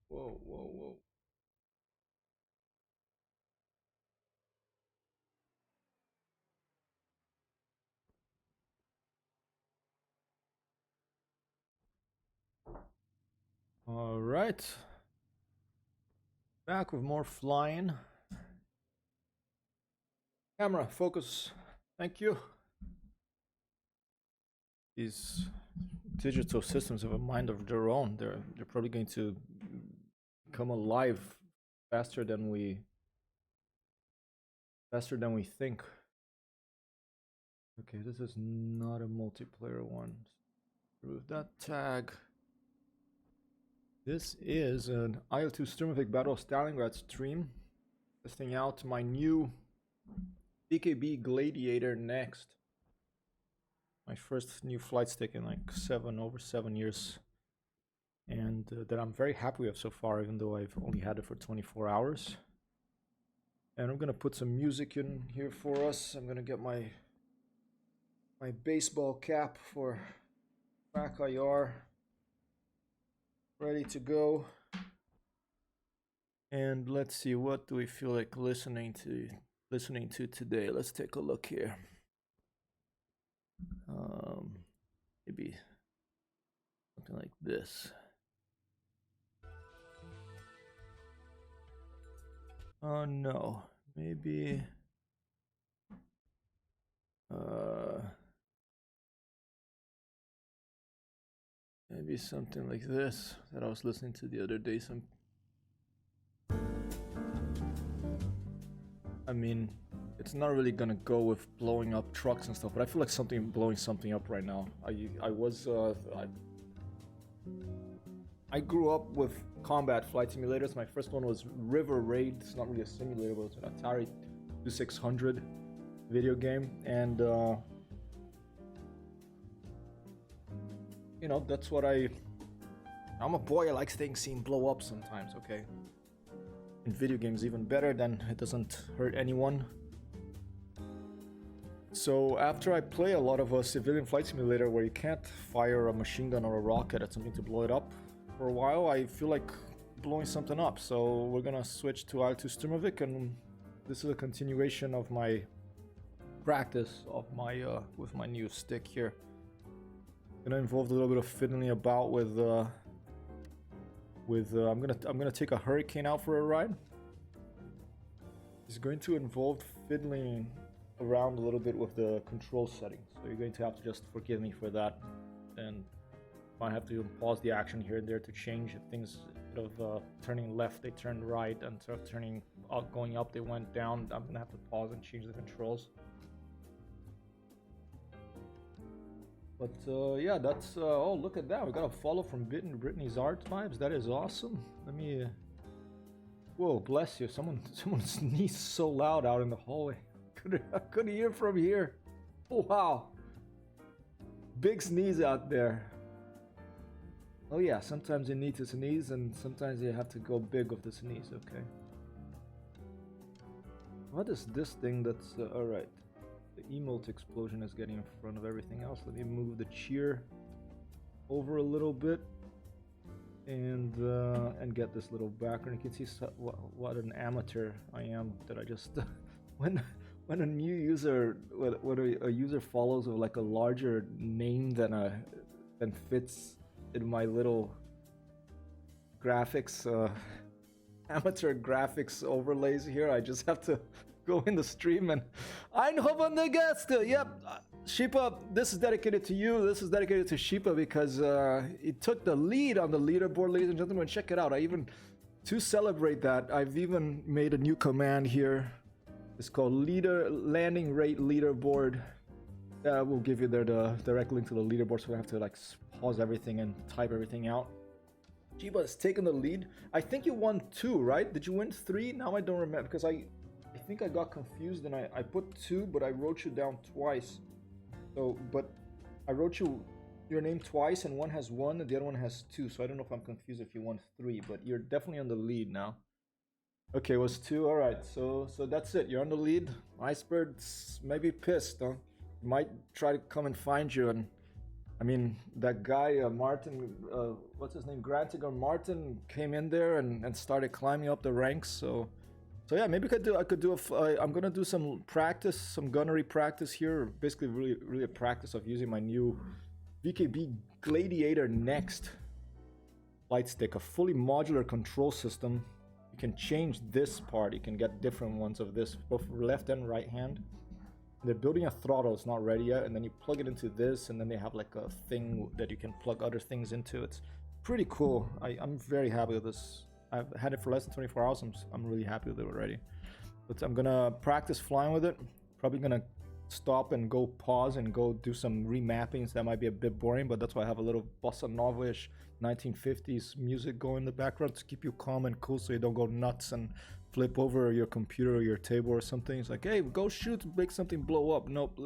Whoa, whoa, whoa. All right. Back with more flying. Camera, focus. Thank you. These digital systems have a mind of their own. They're probably going to come alive faster than we think. Okay, this is not a multiplayer one. Remove that tag. This is an IL-2 Sturmovik Battle of Stalingrad stream. Testing out my new VKB Gladiator NXT. My first new flight stick in like over 7 years. And that I'm very happy with so far, even though I've only had it for 24 hours. And I'm gonna put some music in here for us. I'm gonna get my baseball cap for Crack IR ready to go. And let's see, what do we feel like listening to today? Let's take a look here. Maybe something like this. Oh no, maybe maybe something like this that I was listening to the other day. I mean, it's not really gonna go with blowing up trucks and stuff, but I feel like blowing something up right now. I grew up with combat flight simulators. My first one was River Raid. It's not really a simulator, but it's an Atari 2600 video game, and you know, that's what I'm a boy. I like seeing blow up sometimes. Okay, in video games, even better, then it doesn't hurt anyone. So after I play a lot of a civilian flight simulator where you can't fire a machine gun or a rocket at something to blow it up, for a while I feel like blowing something up. So we're gonna switch to IL-2 Sturmovik, and this is a continuation of my practice of my with my new stick here. Gonna involve a little bit of fiddling about with I'm gonna take a Hurricane out for a ride. It's going to involve fiddling around a little bit with the control settings, so you're going to have to just forgive me for that, and might have to pause the action here and there to change things. Instead of turning left, they turned right, and instead of turning up, going up, they went down. I'm gonna have to pause and change the controls. But yeah, that's oh, look at that, we got a follow from Brittany's art vibes. That is awesome. Let me whoa, bless you. Someone sneezed so loud out in the hallway. I couldn't hear from here. Oh, wow, big sneeze out there. Oh yeah, sometimes you need to sneeze, and sometimes you have to go big with the sneeze. Okay, what is this thing that's all right? The emote explosion is getting in front of everything else. Let me move the cheer over a little bit, and get this little background. You can see what an amateur I am, that I just when a new user, when a user follows with like a larger name than fits in my little graphics, amateur graphics overlays here, I just have to go in the stream and Ein Hoben the guest. Yep, Sheepa, this is dedicated to you. This is dedicated to Sheepa because he took the lead on the leaderboard, ladies and gentlemen. Check it out. To celebrate that, I've even made a new command here. It's called landing rate leaderboard. We'll give you there the direct link to the leaderboard, so we have to like pause everything and type everything out. Chiba has taken the lead. I think you won 2, right? Did you win 3? Now I don't remember, because I think I got confused and I put 2, but I wrote you down twice. So, but I wrote your name twice, and one has 1 and the other one has 2. So I don't know if I'm confused if you won 3, but you're definitely on the lead now. Okay, it was 2. All right, so that's it. You're on the lead. Icebird's maybe pissed, huh? Might try to come and find you and I mean, that guy Martin, what's his name, Grantiger Martin, came in there and started climbing up the ranks. So yeah, maybe I could do I'm gonna do some practice, some gunnery practice here. Basically, really a practice of using my new VKB Gladiator NXT light stick, a fully modular control system. You can change this part. You can get different ones of this, both left and right hand. They're building a throttle, it's not ready yet, and then you plug it into this, and then they have like a thing that you can plug other things into. It's pretty cool. I'm very happy with this. I've had it for less than 24 hours. I'm really happy with it already. But I'm gonna practice flying with it. Probably gonna stop and go pause and go do some remappings. That might be a bit boring, but that's why I have a little bossa nova-ish 1950s music going in the background to keep you calm and cool so you don't go nuts and flip over your computer or your table or something. It's like, hey, go shoot, make something blow up. Nope,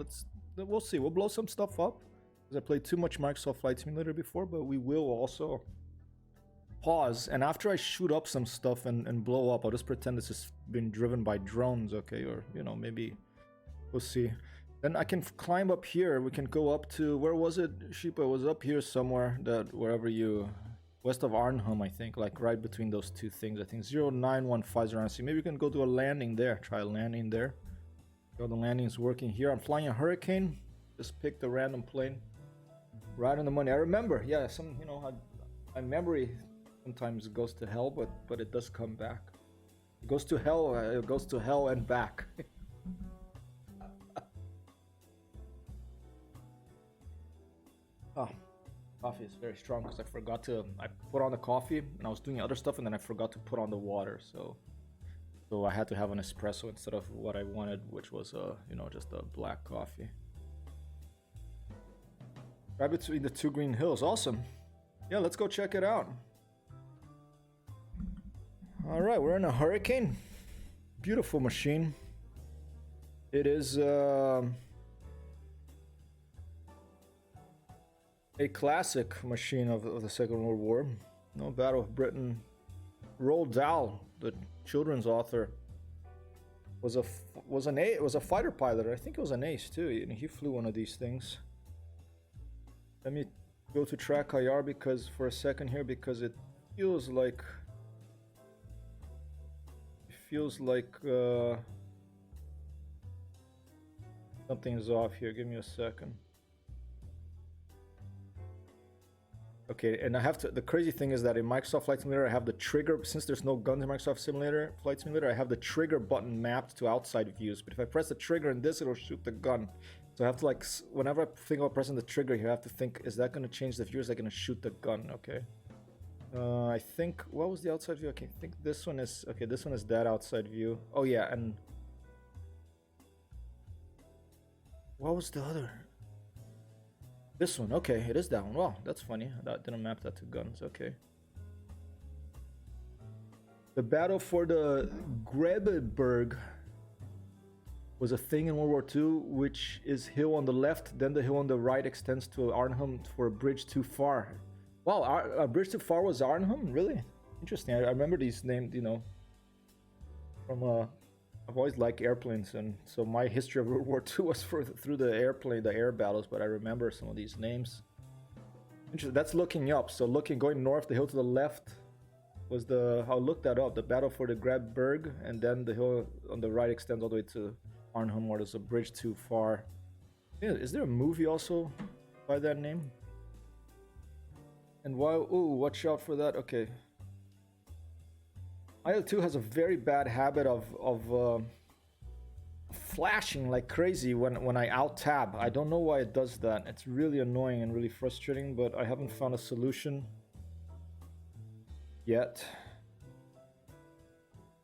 we'll see. We'll blow some stuff up. Because I played too much Microsoft Flight Simulator before, but we will also pause. And after I shoot up some stuff and blow up, I'll just pretend this has been driven by drones, okay? Or, you know, maybe we'll see. Then I can climb up here. We can go up to, where was it? Sheepa was up here somewhere, that wherever you, west of Arnhem, I think, like right between those two things. I think 0915 Maybe we can go do a landing there. Try a landing there. So the landing is working here. I'm flying a Hurricane. Just picked a random plane. Right on the money. I remember, yeah, my memory sometimes goes to hell, but it does come back. It goes to hell and back. Oh, coffee is very strong because I put on the coffee and I was doing other stuff and then I forgot to put on the water. So I had to have an espresso instead of what I wanted, which was just a black coffee. Right between the two green hills. Awesome. Yeah, let's go check it out. All right, we're in a Hurricane. Beautiful machine. It is a classic machine of the Second World War. No, Battle of Britain. Roald Dahl, the children's author, was a fighter pilot. I think it was an ace too. He flew one of these things. Let me go to track IR for a second here, because it feels like something's off here. Give me a second. Okay, and I have to, the crazy thing is that in Microsoft Flight Simulator, I have the trigger, since there's no guns in Microsoft Flight Simulator, I have the trigger button mapped to outside views. But if I press the trigger in this, it'll shoot the gun. So I have to whenever I think about pressing the trigger, you have to think, is that going to change the view? Is that going to shoot the gun? Okay. I think, what was the outside view? Okay, I think this one is, okay, this one is that outside view. Oh yeah, and what was the other? This one, okay, it is that one. Wow, that's funny. I didn't map that to guns, okay. The battle for the Grebenberg was a thing in World War II, which is hill on the left, then the hill on the right extends to Arnhem for a bridge too far. Wow, a bridge too far was Arnhem? Really? Interesting. I remember these names, from I've always liked airplanes, and so my history of World War II was through the air battles, but I remember some of these names. Interesting. That's looking up. So going north, the hill to the left was I'll look that up. The battle for the Grabberg, and then the hill on the right extends all the way to Arnhem, where there's a bridge too far. Yeah, is there a movie also by that name? And watch out for that. Okay. IL-2 has a very bad habit of flashing like crazy when I alt-tab. I don't know why it does that. It's really annoying and really frustrating, but I haven't found a solution yet.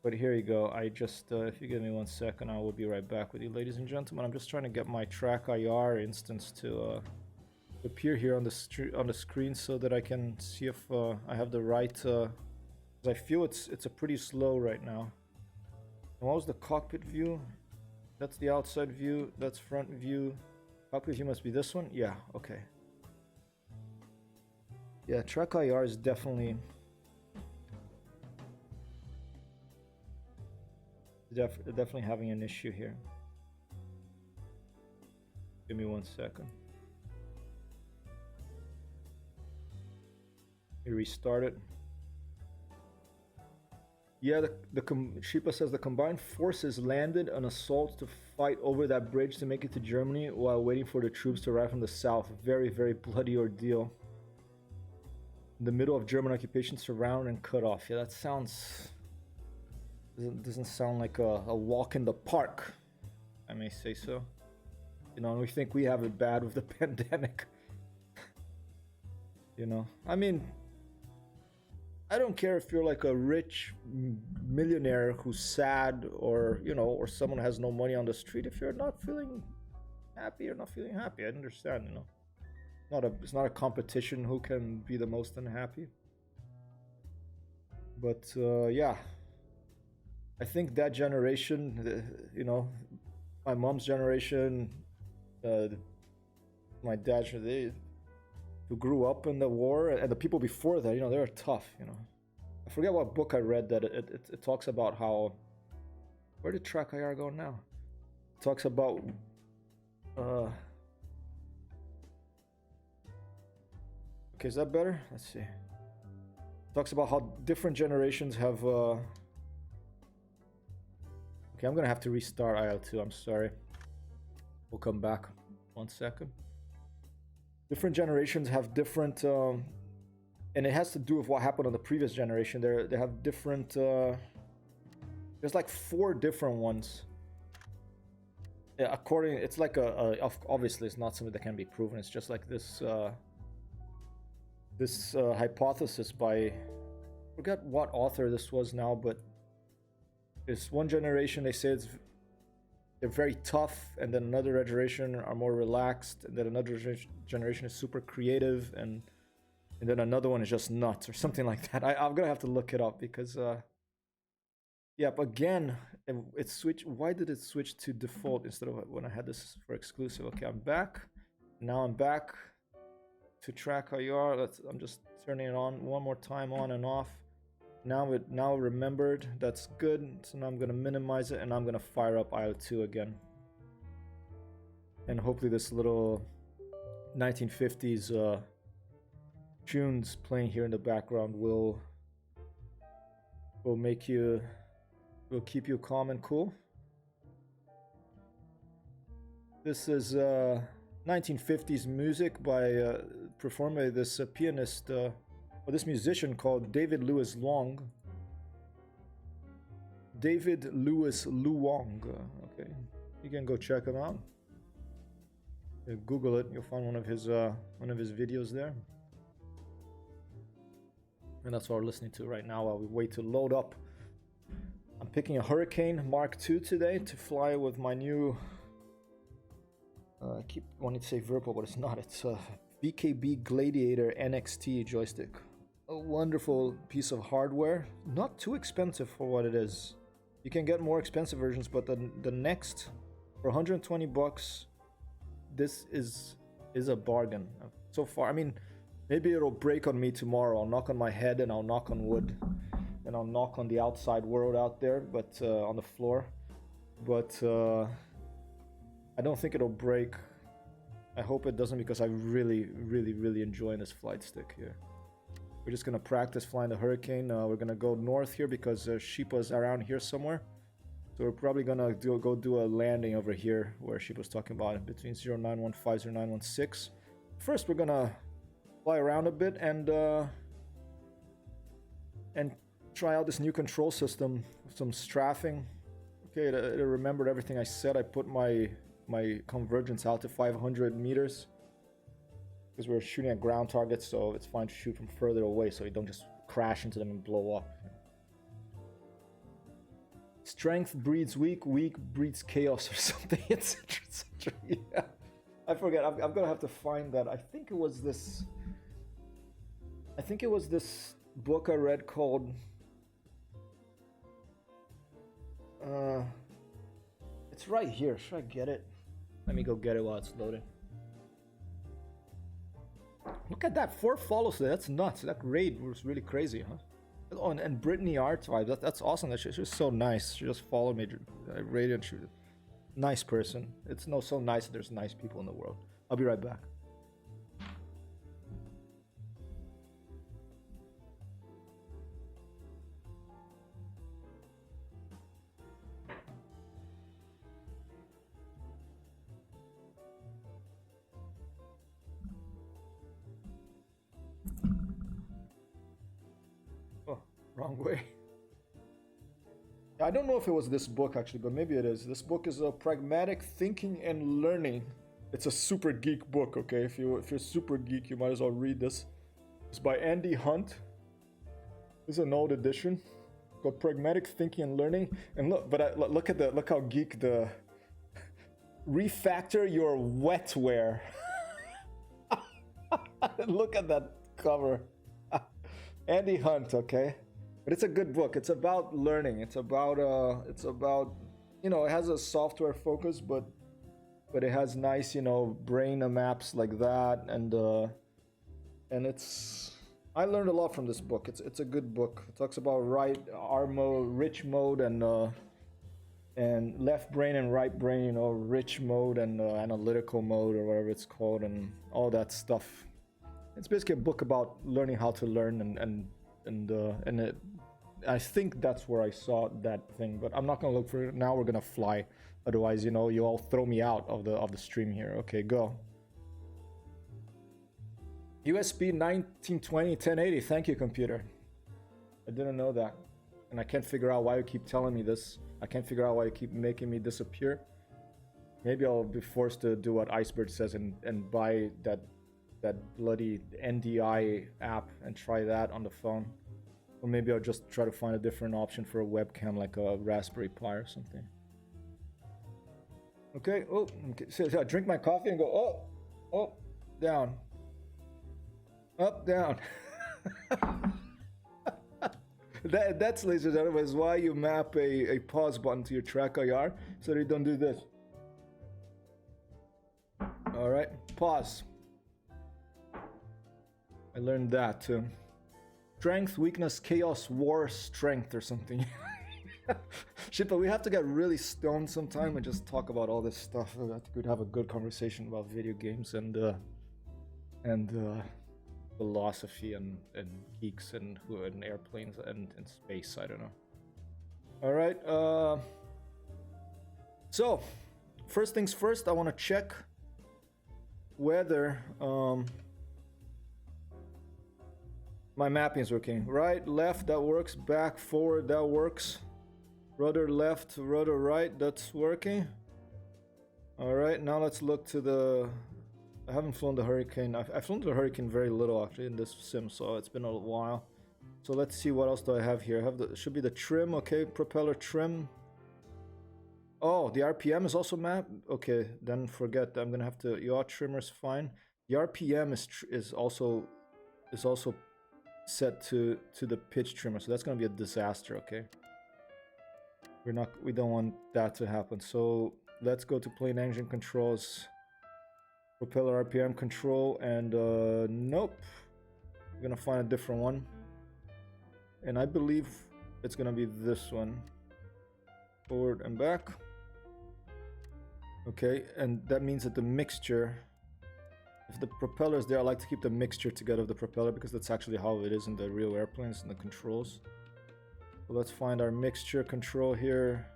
But here you go. I just, if you give me 1 second, I will be right back with you, ladies and gentlemen. I'm just trying to get my track IR instance to appear here on the screen so that I can see if I have the right. I feel it's a pretty slow right now. And what was the cockpit view? That's the outside view. That's front view. Cockpit view must be this one. Yeah. Okay. Yeah, track IR is definitely having an issue here. Give me 1 second. You restart it. Yeah, Sheepa says the combined forces landed an assault to fight over that bridge to make it to Germany while waiting for the troops to arrive from the south. Very, very bloody ordeal. In the middle of German occupation, surrounded and cut off. Yeah, that sounds... doesn't sound like a walk in the park, I may say so. You know, and we think we have it bad with the pandemic. You know, I mean... I don't care if you're like a rich millionaire who's sad, or, you know, or someone has no money on the street. If you're not feeling happy, you're not feeling happy. I understand, you know. It's not a competition who can be the most unhappy. But yeah, I think that generation, you know, my mom's generation, my dad's, they who grew up in the war, and the people before that, you know, they were tough, you know. I forget what book I read that it talks about how... Where did Track IR go now? It talks about... Okay, is that better? Let's see. It talks about how different generations have... Okay, I'm gonna have to restart IL2, I'm sorry. We'll come back. 1 second. Different generations have different, and it has to do with what happened on the previous generation. They have different, there's like 4 different ones. Yeah, it's like obviously it's not something that can be proven. It's just like this, hypothesis by, I forget what author this was now, but this one generation, they say they're very tough, and then another generation are more relaxed, and then another generation is super creative, and then another one is just nuts or something like that. I'm gonna have to look it up because yeah, but again, it switched. Why did it switch to default instead of when I had this for exclusive? Okay, I'm back. Now I'm back to Track IR. I'm just turning it on one more time, on and off. Now remembered. That's good. So now I'm gonna minimize it, and I'm gonna fire up IO2 again, and hopefully this little 1950s tunes playing here in the background will keep you calm and cool. This is 1950s music by performed by this pianist. Or this musician called David Lewis Long. David Lewis Luong. Okay, you can go check him out. You Google it, you'll find one of his videos there. And that's what we're listening to right now while we wait to load up. I'm picking a Hurricane Mark II today to fly with my new. I keep wanting to say Virpil, but it's not. It's a VKB Gladiator NXT joystick. A wonderful piece of hardware, not too expensive for what it is. You can get more expensive versions, but the next, for 120 bucks, this is a bargain so far. I mean, maybe it'll break on me tomorrow. I'll knock on my head and I'll knock on wood, and I'll knock on the outside world out there, but on the floor. But I don't think it'll break. I hope it doesn't, because I'm really, really, really enjoying this flight stick here. We're just gonna practice flying the Hurricane. We're gonna go north here because Sheepa's around here somewhere. So we're probably gonna go do a landing over here where Sheepa's talking about it, between 0915, 0916. First, we're gonna fly around a bit and try out this new control system, some strafing. Okay, it remembered everything I said. I put my convergence out to 500 meters. Because we're shooting at ground targets, so it's fine to shoot from further away so you don't just crash into them and blow up. Strength breeds weak, weak breeds chaos or something, etc. Yeah. I forget, I'm gonna have to find that. I think it was this book I read called it's right here. Should I get it? Let me go get it while it's loading. Look at that, 4 follows there. That's nuts. That raid was really crazy, huh? Oh, and Brittany Art vibe. That's awesome. She's just so nice. She just followed me. I raided, and she was a nice person. It's so nice that there's nice people in the world. I'll be right back. Wrong way. I don't know if it was this book actually, but maybe it is. This book is Pragmatic Thinking and Learning. It's a super geek book, okay? If you're super geek, you might as well read this. It's by Andy Hunt. This is an old edition called Pragmatic Thinking and Learning. And look, but look how geek the refactor your wetware. Look at that cover. Andy Hunt, okay? But it's a good book. It's about learning. It's about you know, it has a software focus, but it has nice, you know, brain maps like that, and it's, I learned a lot from this book. It's a good book. It talks about R mode, rich mode, and left brain and right brain, you know, rich mode and analytical mode or whatever it's called, and all that stuff. It's basically a book about learning how to learn, and it, I think that's where I saw that thing, but I'm not gonna look for it now. We're gonna fly, otherwise, you know, you all throw me out of the stream here. Okay, go. USB 1920 1080. Thank you, computer. I didn't know that, and I can't figure out why you keep telling me this. I can't figure out why you keep making me disappear. Maybe I'll be forced to do what Icebird says and buy that bloody NDI app and try that on the phone. Or maybe I'll just try to find a different option for a webcam, like a Raspberry Pi or something. Okay, oh, okay. So I drink my coffee and go, oh, down. Up, down. That's, ladies and gentlemen, is why you map a pause button to your track IR, so that you don't do this. Alright, pause. I learned that too. Strength, weakness, chaos, war, strength, or something. Shit, but we have to get really stoned sometime and just talk about all this stuff. I think we'd have a good conversation about video games and philosophy and geeks and airplanes and space. I don't know. All right. So, first things first, I want to check whether my mapping is working. Right, left, that works. Back, forward, that works. Rudder left, rudder right, that's working. All right, now let's look to the... I haven't flown the Hurricane. I've flown the Hurricane very little actually in this sim, so it's been a while. So let's see, what else do I have here? I have the, should be the trim, okay, propeller trim. Oh, the RPM is also mapped? Okay, then forget that. I'm gonna have to... Yaw trimmer's fine. The RPM is also set to the pitch trimmer, so that's gonna be a disaster. Okay, we don't want that to happen. So let's go to plane engine controls, propeller RPM control, and nope, we're gonna find a different one, and I believe it's gonna be this one. Forward and back. Okay, and that means that the mixture, if the propeller is there, I like to keep the mixture together of the propeller because that's actually how it is in the real airplanes and the controls. So let's find our mixture control here.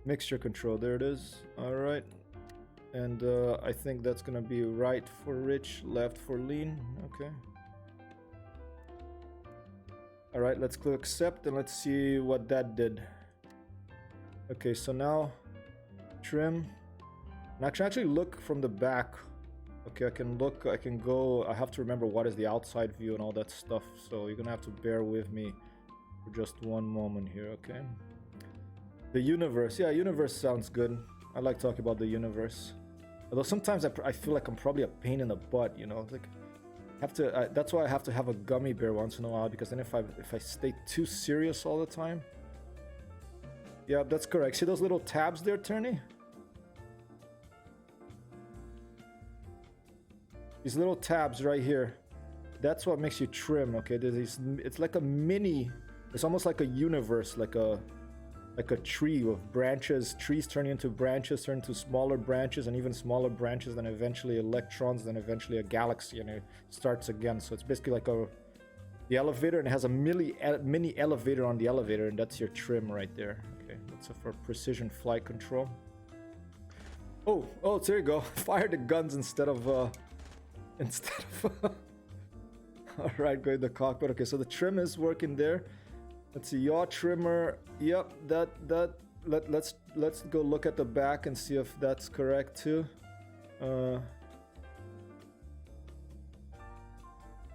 Mixture control, there it is. All right, and I think that's gonna be right for rich, left for lean. Okay. All right, let's click accept and let's see what that did. Okay, so now trim. And I can actually look from the back. Okay, I can look, I can go, I have to remember what is the outside view and all that stuff. So you're gonna have to bear with me for just one moment here, okay? The universe, yeah, universe sounds good. I like talking about the universe. Although sometimes I feel like I'm probably a pain in the butt, you know? Like, that's why I have to have a gummy bear once in a while, because then if I stay too serious all the time. Yeah, that's correct. See those little tabs there, Turney? These little tabs right here, that's what makes you trim. Okay, it's like a mini, it's almost like a universe, like a tree with branches. Trees turn into branches, turn into smaller branches, and even smaller branches, then eventually electrons, then eventually a galaxy, and it starts again. So it's basically like the elevator, and it has a mini elevator on the elevator, and that's your trim right there. Okay, that's for precision flight control. Oh, there you go. Fire the guns instead of All right, go to the cockpit. Okay, so the trim is working there. Let's see, yaw trimmer. Yep, let's go look at the back and see if that's correct too.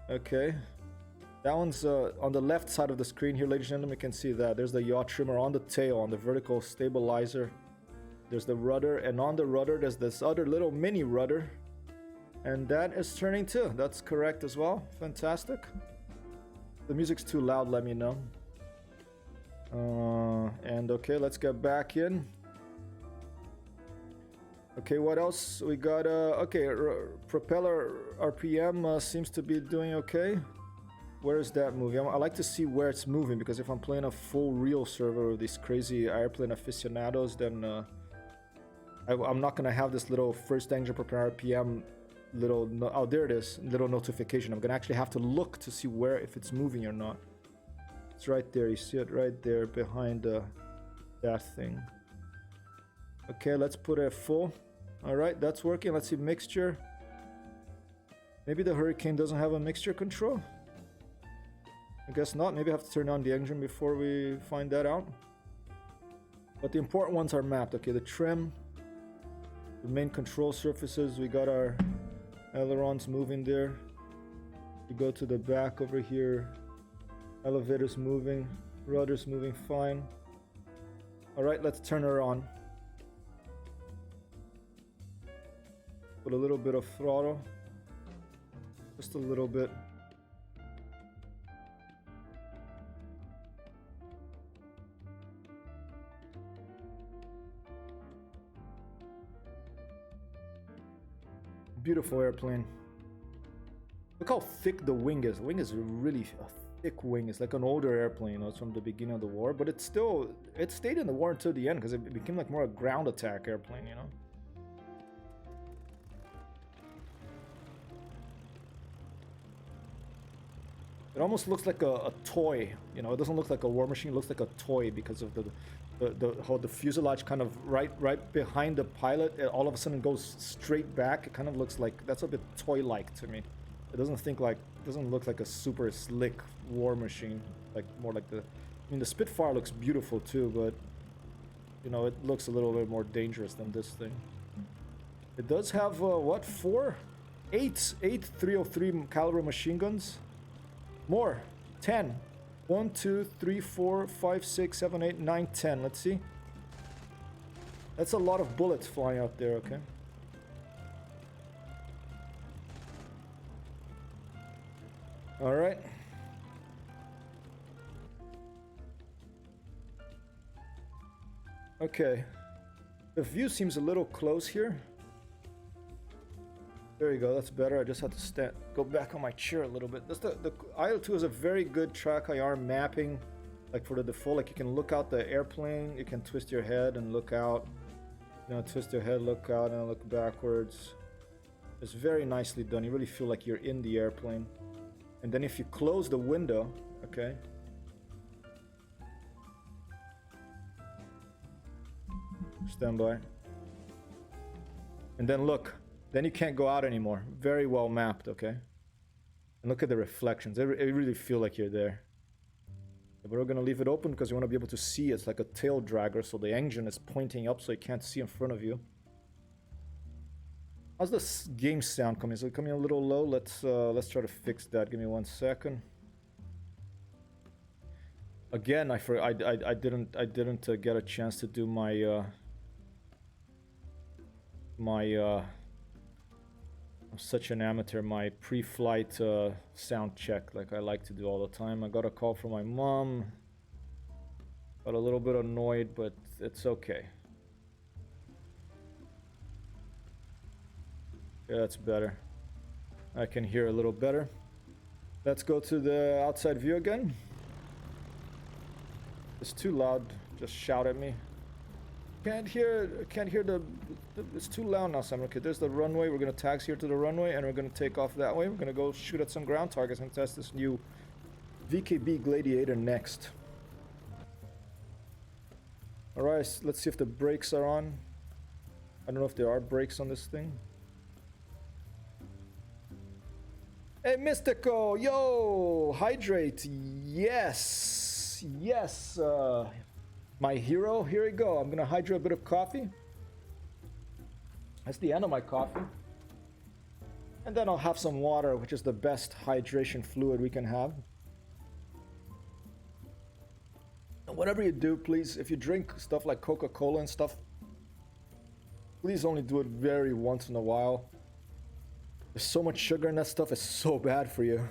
Okay, that one's on the left side of the screen here, ladies and gentlemen. You can see that there's the yaw trimmer on the tail, on the vertical stabilizer. There's the rudder, and on the rudder there's this other little mini rudder, and that is turning too. That's correct as well. Fantastic. The music's too loud, let me know. And okay, let's get back in. Okay, what else we got? Okay, propeller RPM seems to be doing okay. Where is that moving? I like to see where it's moving, because if I'm playing a full real server with these crazy airplane aficionados, then I'm not gonna have this little first engine propeller RPM little oh, there it is, little notification. I'm gonna actually have to look to see where, if it's moving or not. It's right there, you see it right there behind that thing. Okay, let's put it full. All right, that's working. Let's see mixture. Maybe the Hurricane doesn't have a mixture control. I guess not. Maybe I have to turn on the engine before we find that out. But the important ones are mapped. Okay, the trim, the main control surfaces. We got our ailerons moving there. You go to the back over here. Elevators moving, rudder's moving fine. All right, let's turn her on. Put a little bit of throttle, just a little bit. Beautiful airplane. Look how thick the wing is. The wing is really thick wing. It's like an older airplane, you know, it's from the beginning of the war, but it stayed in the war until the end, because it became like more a ground attack airplane, you know. It almost looks like a toy, you know. It doesn't look like a war machine. It looks like a toy because of how the fuselage kind of right behind the pilot, it all of a sudden goes straight back. It kind of looks like, that's a bit toy-like to me. It doesn't look like a super slick war machine, like more like I mean, the Spitfire looks beautiful too, but you know, it looks a little bit more dangerous than this thing. It does have what, eight 303 caliber machine guns. More, 10. 1, 2, 3, 4, 5, 6, 7, 8, 9, 10. Let's see. That's a lot of bullets flying out there, okay? All right. Okay. The view seems a little close here. There you go, that's better. I just had to go back on my chair a little bit. That's the IL-2 is a very good track IR mapping, like for the default. Like you can look out the airplane, you can twist your head and look out. You know, twist your head, look out, and look backwards. It's very nicely done. You really feel like you're in the airplane. And then if you close the window, okay. Stand by. And then look. Then you can't go out anymore. Very well mapped, okay? And look at the reflections. They really feel like you're there. But we're gonna leave it open because you want to be able to see. It's like a tail dragger, so the engine is pointing up so you can't see in front of you. How's the game sound coming? Is it coming a little low? Let's try to fix that. Give me 1 second. Again, I didn't get a chance to do my I'm such an amateur. My pre-flight sound check, like I like to do all the time. I got a call from my mom. Got a little bit annoyed, but it's okay. Yeah, that's better. I can hear a little better. Let's go to the outside view again. It's too loud. Just shout at me. Can't hear the it's too loud now, Sam. Okay, there's the runway. We're gonna taxi here to the runway and we're gonna take off that way. We're gonna go shoot at some ground targets and test this new VKB Gladiator next. Alright, let's see if the brakes are on. I don't know if there are brakes on this thing. Hey, Mystico, yo, hydrate. Yes, yes. My hero, here we go. I'm gonna hydrate a bit of coffee. That's the end of my coffee. And then I'll have some water, which is the best hydration fluid we can have. And whatever you do, please, if you drink stuff like Coca-Cola and stuff, please only do it very once in a while. There's so much sugar in that stuff, it's so bad for you.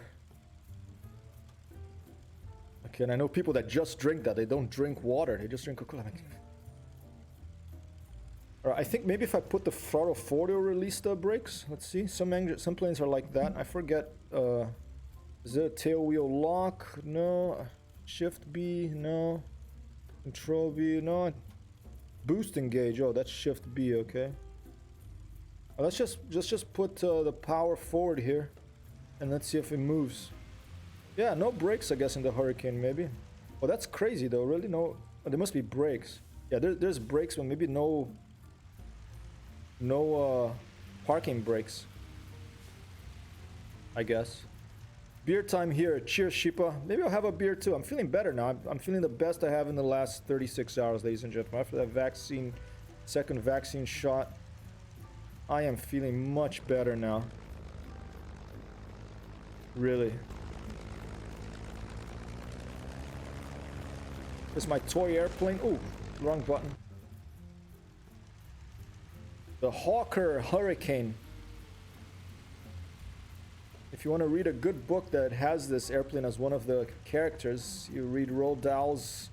Okay, and I know people that just drink that. They don't drink water, they just drink Coca-Cola. Alright, I think maybe if I put the throttle forward, it'll release the brakes. Let's see. Some planes are like that. I forget. Is it a tail wheel lock? No. Shift B? No. Control B? No. Boost engage. Oh, that's Shift B. Okay. Let's just put the power forward here, and let's see if it moves. Yeah, no brakes, I guess, in the Hurricane, maybe. Oh, that's crazy, though. Really, no. Oh, there must be brakes. Yeah, there's brakes, but maybe no parking brakes, I guess. Beer time here. Cheers, Shipa. Maybe I'll have a beer too. I'm feeling better now. I'm feeling the best I have in the last 36 hours, ladies and gentlemen. After that second vaccine shot, I am feeling much better now. Really. This is my toy airplane. Oh, wrong button. The Hawker Hurricane. If you want to read a good book that has this airplane as one of the characters, you read Roald Dahl's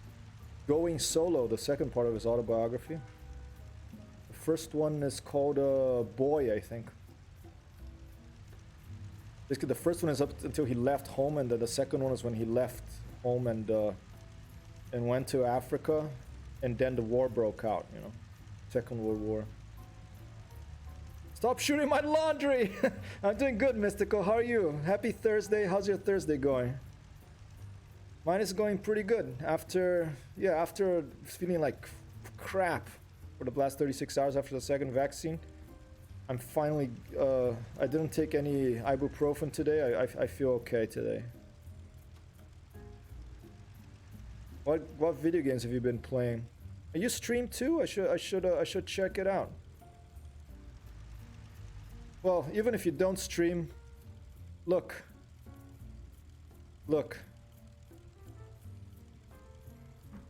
Going Solo, the second part of his autobiography. The first one is called Boy, I think. Basically, the first one is up until he left home, and the second one is when he left home and went to Africa, and then the war broke out, you know, Second World War. Stop shooting my laundry! I'm doing good, Mystical. How are you? Happy Thursday. How's your Thursday going? Mine is going pretty good. After feeling like crap for the last 36 hours after the second vaccine, I'm finally, I didn't take any ibuprofen today. I feel okay today. What video games have you been playing? Are you stream too? I should check it out. Well, even if you don't stream, look.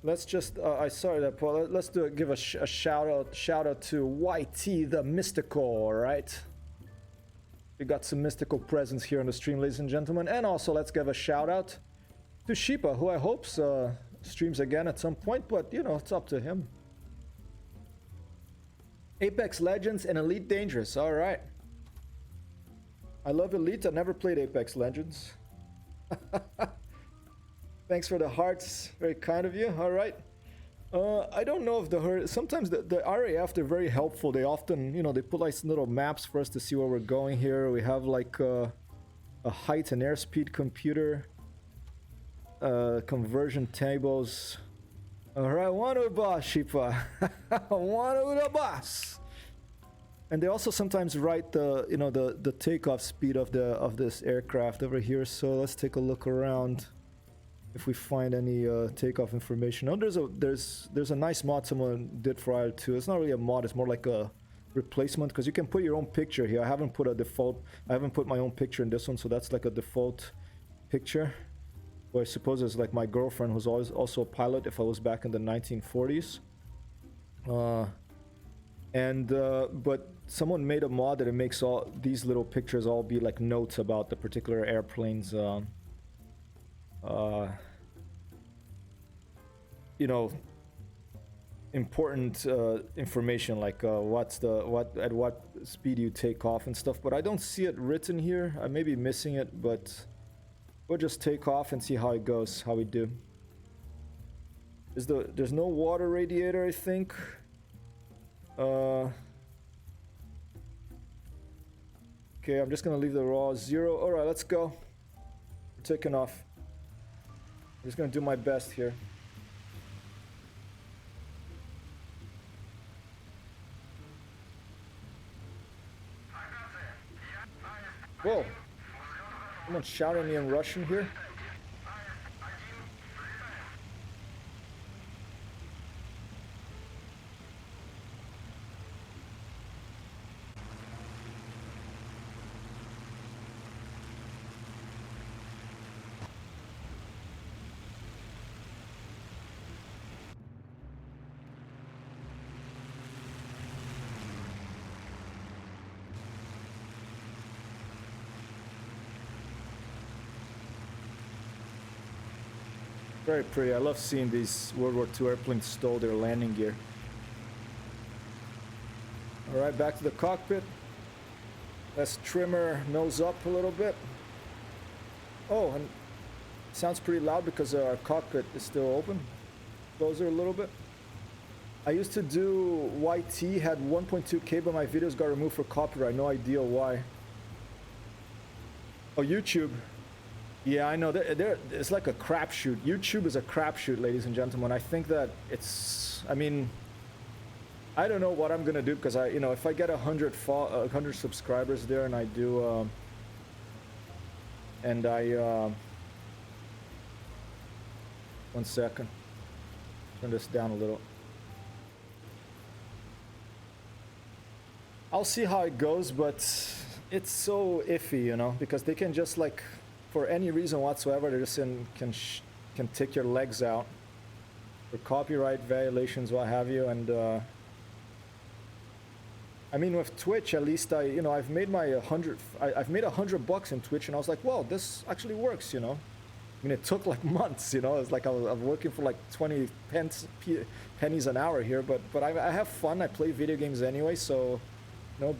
Let's just, I sorry that Paul. Let's give a shout out to YT the Mystical, all right? We got some mystical presence here on the stream, ladies and gentlemen, and also let's give a shout out to Shipa, who I hope streams again at some point, but you know, it's up to him. Apex Legends and Elite Dangerous, all right. I love Elite. I never played Apex Legends. Thanks for the hearts. Very kind of you. All right. I don't know if sometimes the RAF, they're very helpful. They often, you know, they put like little maps for us to see where we're going here. We have like a height and airspeed computer, conversion tables. All right, one of the boss, Shipa. One of the boss. And they also sometimes write the takeoff speed of this aircraft over here. So let's take a look around if we find any takeoff information. Oh, there's a nice mod someone did for IR2. It's not really a mod, it's more like a replacement, because you can put your own picture here. I haven't put my own picture in this one, so that's like a default picture. Well, I suppose it's like my girlfriend, who's always also a pilot if I was back in the 1940s. But someone made a mod that it makes all these little pictures all be like notes about the particular airplane's you know, important information, like at what speed you take off and stuff. But I don't see it written here. I may be missing it, but we'll just take off and see how it goes, how we do. There's no water radiator, I think. Okay, I'm just gonna leave the raw 0. All right, let's go. We're taking off. I'm just gonna do my best here. Whoa. Someone shouting at me in Russian here. Very pretty. I love seeing these World War II airplanes stow their landing gear. All right, back to the cockpit. Let's trimmer nose up a little bit. Oh, and it sounds pretty loud because our cockpit is still open. Closer a little bit. I used to do YT, had 1.2K, but my videos got removed for copyright. No idea why. Oh, YouTube. Yeah, I know. It's like a crapshoot. YouTube is a crapshoot, ladies and gentlemen. I think that it's. I mean, I don't know what I'm gonna do because if I get 100 subscribers there, and I do, one second. Turn this down a little. I'll see how it goes, but it's so iffy, because they can just like. For any reason whatsoever, they just can take your legs out for copyright violations, what have you. And I mean, with Twitch, at least I've made my I've made $100 in Twitch, and I was like, well, this actually works, I mean, it took like months, It's like I was working for like 20 pennies an hour here, but I have fun. I play video games anyway, so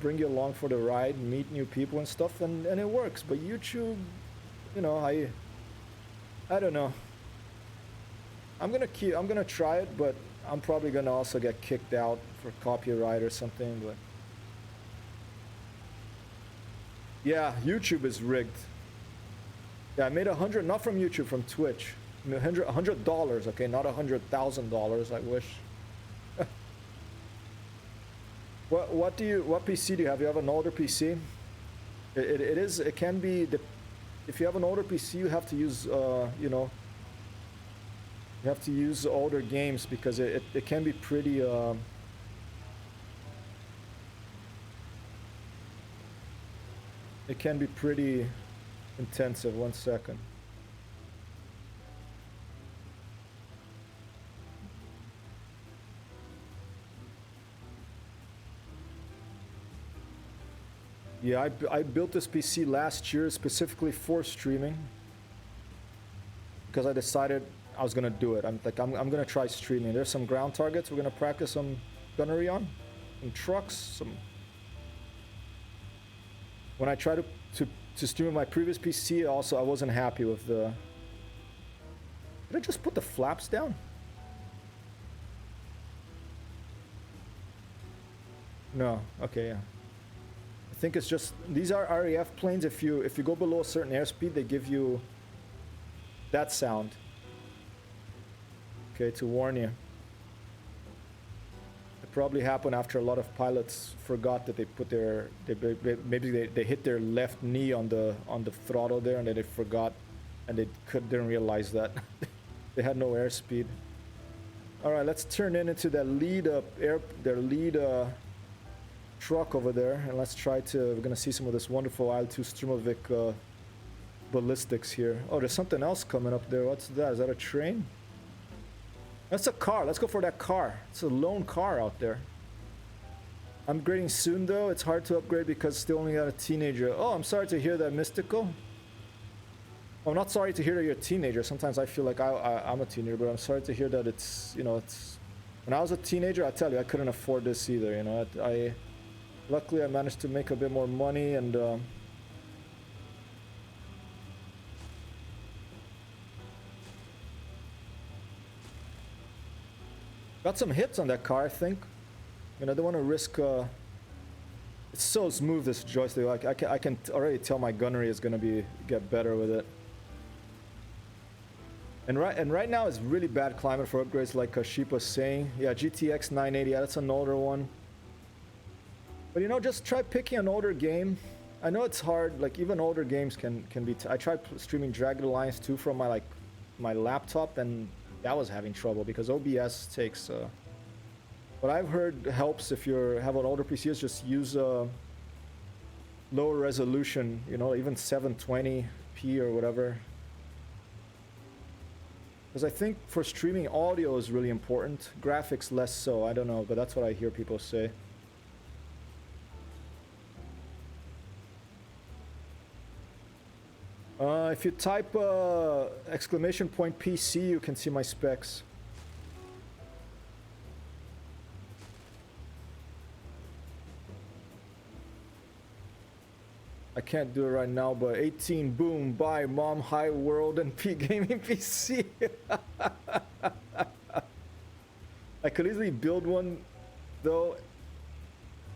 bring you along for the ride, meet new people and stuff, and it works. But YouTube. I don't know. I'm gonna try it, but I'm probably gonna also get kicked out for copyright or something. But yeah, YouTube is rigged. Yeah, I made 100, not from YouTube, from Twitch. I mean, $100, okay, not $100,000. I wish. What PC do you have? You have an older PC? It can be the. If you have an older PC, you have to use, you have to use older games because it can be pretty, it can be pretty intensive. 1 second. Yeah, I built this PC last year specifically for streaming because I decided I was gonna do it. I'm gonna try streaming. There's some ground targets we're gonna practice some gunnery on, some trucks. When I tried to stream my previous PC, also I wasn't happy with the. Did I just put the flaps down? No. Okay. Yeah. I think it's just these are RAF planes. If you go below a certain airspeed, they give you that sound. Okay, to warn you. It probably happened after a lot of pilots forgot that they put maybe they hit their left knee on the throttle there, and then they forgot, and they didn't realize that they had no airspeed. All right, let's turn into that lead truck over there, and let's try to. We're gonna see some of this wonderful IL-2 Sturmovik ballistics here. Oh, there's something else coming up there. What's that? Is that a train? That's a car. Let's go for that car. It's a lone car out there. I'm upgrading soon though. It's hard to upgrade because still only got a teenager. Oh, I'm sorry to hear that, Mystical. I'm not sorry to hear that you're a teenager. Sometimes I feel like I'm a teenager, but I'm sorry to hear that it's when I was a teenager, I tell you, I couldn't afford this either. Luckily, I managed to make a bit more money, and got some hits on that car, I think. I don't want to risk. It's so smooth, this joystick. Like I can already tell my gunnery is gonna get better with it. And right now it's really bad climate for upgrades, like Sheep was saying. Yeah, GTX 980. Yeah, that's an older one. But just try picking an older game. I know it's hard. Like even older games can be. I tried streaming Dragon Alliance 2 from my laptop, and that was having trouble because OBS takes. What I've heard helps if you have an older PC is just use a lower resolution. You know, even 720p or whatever. Because I think for streaming, audio is really important. Graphics less so. I don't know, but that's what I hear people say. If you type exclamation point PC, you can see my specs. I can't do it right now, but 18, boom, buy, mom, high world, and P gaming PC. I could easily build one, though.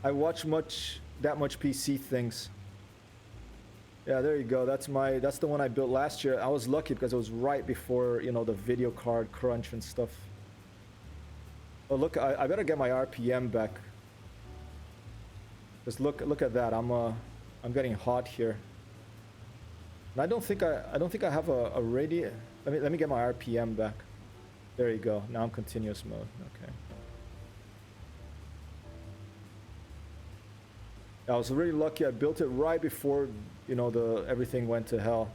I watch that much PC things. Yeah, there you go. That's the one I built last year. I was lucky because it was right before, you know, the video card crunch and stuff. Oh, look, I better get my RPM back. Just look at that. I'm getting hot here. And I don't think I have a radio. Let me get my RPM back. There you go. Now I'm continuous mode. Okay. I was really lucky. I built it right before, you know, everything went to hell.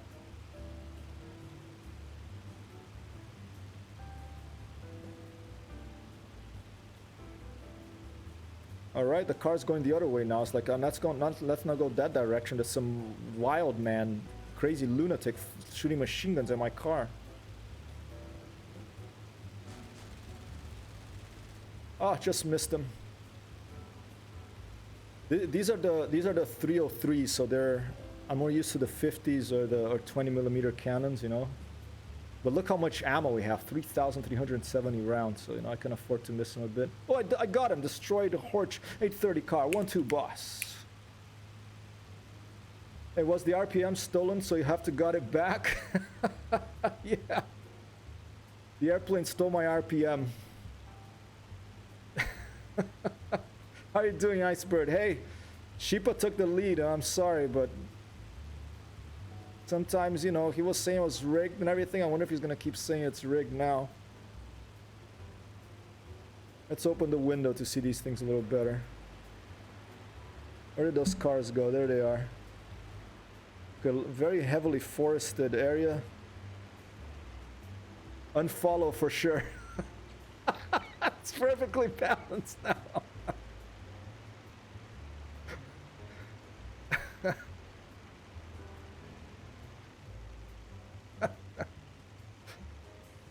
All right, the car's going the other way now. It's like, let's not go that direction. There's some wild man, crazy lunatic shooting machine guns at my car. Oh, just missed them. These are the 303s, so I'm more used to the 50s or 20mm cannons, you know. But look how much ammo we have, 3,370 rounds, so you know I can afford to miss him a bit. Oh, I got him, destroyed the Horch 830 car, 1-2 boss. Hey, was the RPM stolen, so you have to got it back? Yeah. The airplane stole my RPM. How are you doing, Icebird? Hey, Sheepa took the lead. I'm sorry, but sometimes, you know, he was saying it was rigged and everything. I wonder if he's going to keep saying it's rigged now. Let's open the window to see these things a little better. Where did those cars go? There they are. A very heavily forested area. Unfollow for sure. It's perfectly balanced now.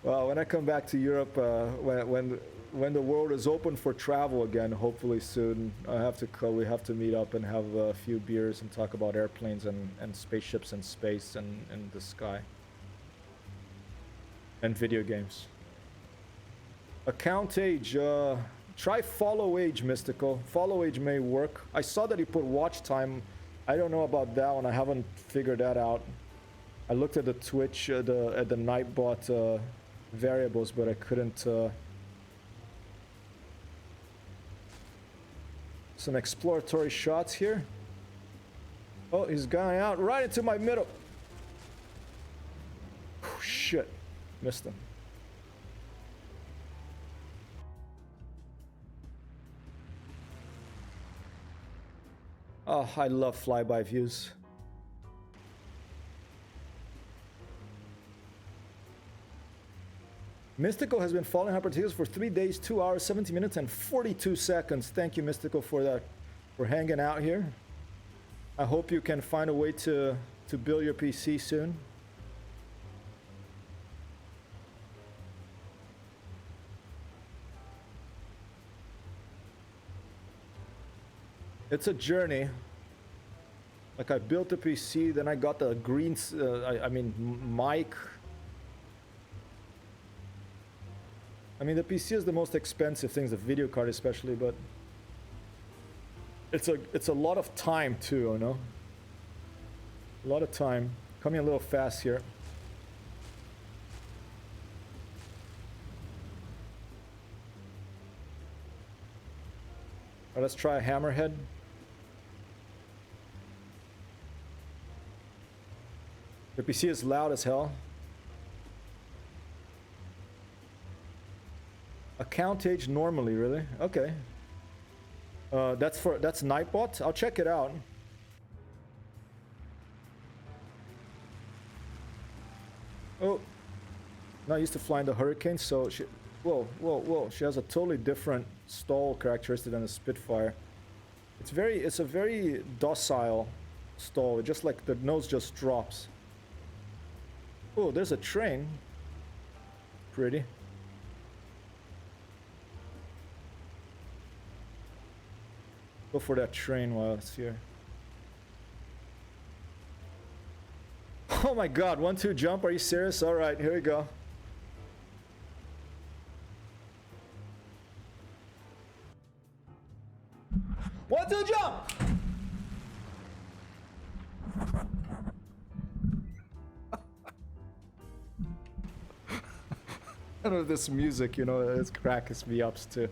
Well, when I come back to Europe, when the world is open for travel again, hopefully soon, we have to meet up and have a few beers and talk about airplanes and spaceships and space and the sky. And video games. Account age, try follow age, Mystical. Follow age may work. I saw that he put watch time. I don't know about that one. I haven't figured that out. I looked at the Twitch, at the Nightbot variables, but I couldn't. Some exploratory shots here. Oh, he's going out right into my middle. Oh, shit, missed him. Oh, I love flyby views. Mystical has been following Hypertios for 3 days, 2 hours, 70 minutes, and 42 seconds. Thank you, Mystical, for that. For hanging out here. I hope you can find a way to build your PC soon. It's a journey. Like, I built a PC, then I got the green, mic. I mean, the PC is the most expensive thing, the video card especially, but it's a lot of time too, you know? A lot of time. Coming a little fast here. All right, let's try a hammerhead. The PC is loud as hell. Account age normally, really? Okay. That's Nightbot. I'll check it out. Oh, not used to flying the Hurricane, so she. Whoa, whoa, whoa! She has a totally different stall characteristic than the Spitfire. It's a very docile stall. It just like the nose just drops. Oh, there's a train. Pretty. Go for that train while it's here. Oh my god, 1-2 jump, are you serious? Alright, here we go. One, two, jump! I know this music, you know, it cracks me up too.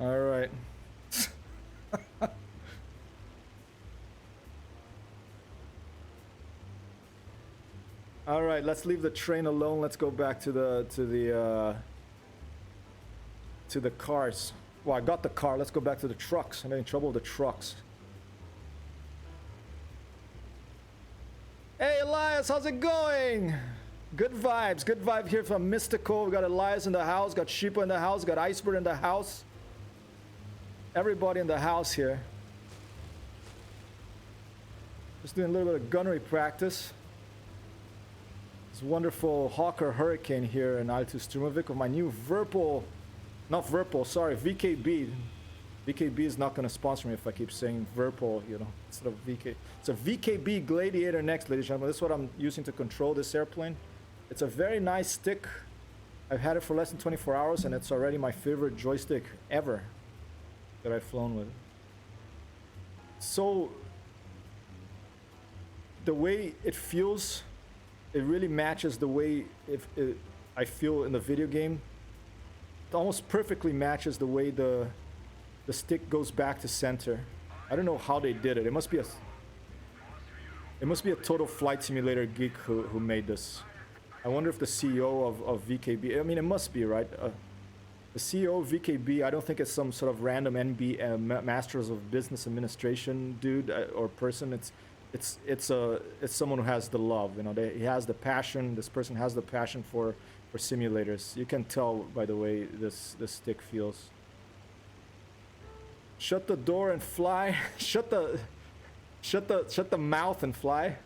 All right. All right, let's leave the train alone. Let's go back to the cars. Well, I got the car. Let's go back to the trucks. I'm in trouble with the trucks. Hey, Elias, how's it going? Good vibes. Good vibe here from Mystical. We got Elias in the house. Got Sheepa in the house. Got Iceberg in the house. Everybody in the house here. Just doing a little bit of gunnery practice. This wonderful Hawker Hurricane here in Altus Strumovic with my new VKB. VKB is not going to sponsor me if I keep saying Virpol, you know, instead of VK. It's a VKB Gladiator NXT, ladies and gentlemen. This is what I'm using to control this airplane. It's a very nice stick. I've had it for less than 24 hours and it's already my favorite joystick ever that I've flown with. So the way it feels, it really matches the way I feel in the video game. It almost perfectly matches the way the stick goes back to center. I don't know how they did it. It must be a total flight simulator geek who made this. I wonder if the CEO of VKB, I mean, it must be, right? The CEO of VKB, I don't think it's some sort of random Masters of Business Administration dude or person. It's someone who has the love, you know. He has the passion. This person has the passion for simulators. You can tell by the way this stick feels. Shut the door and fly. Shut the mouth and fly.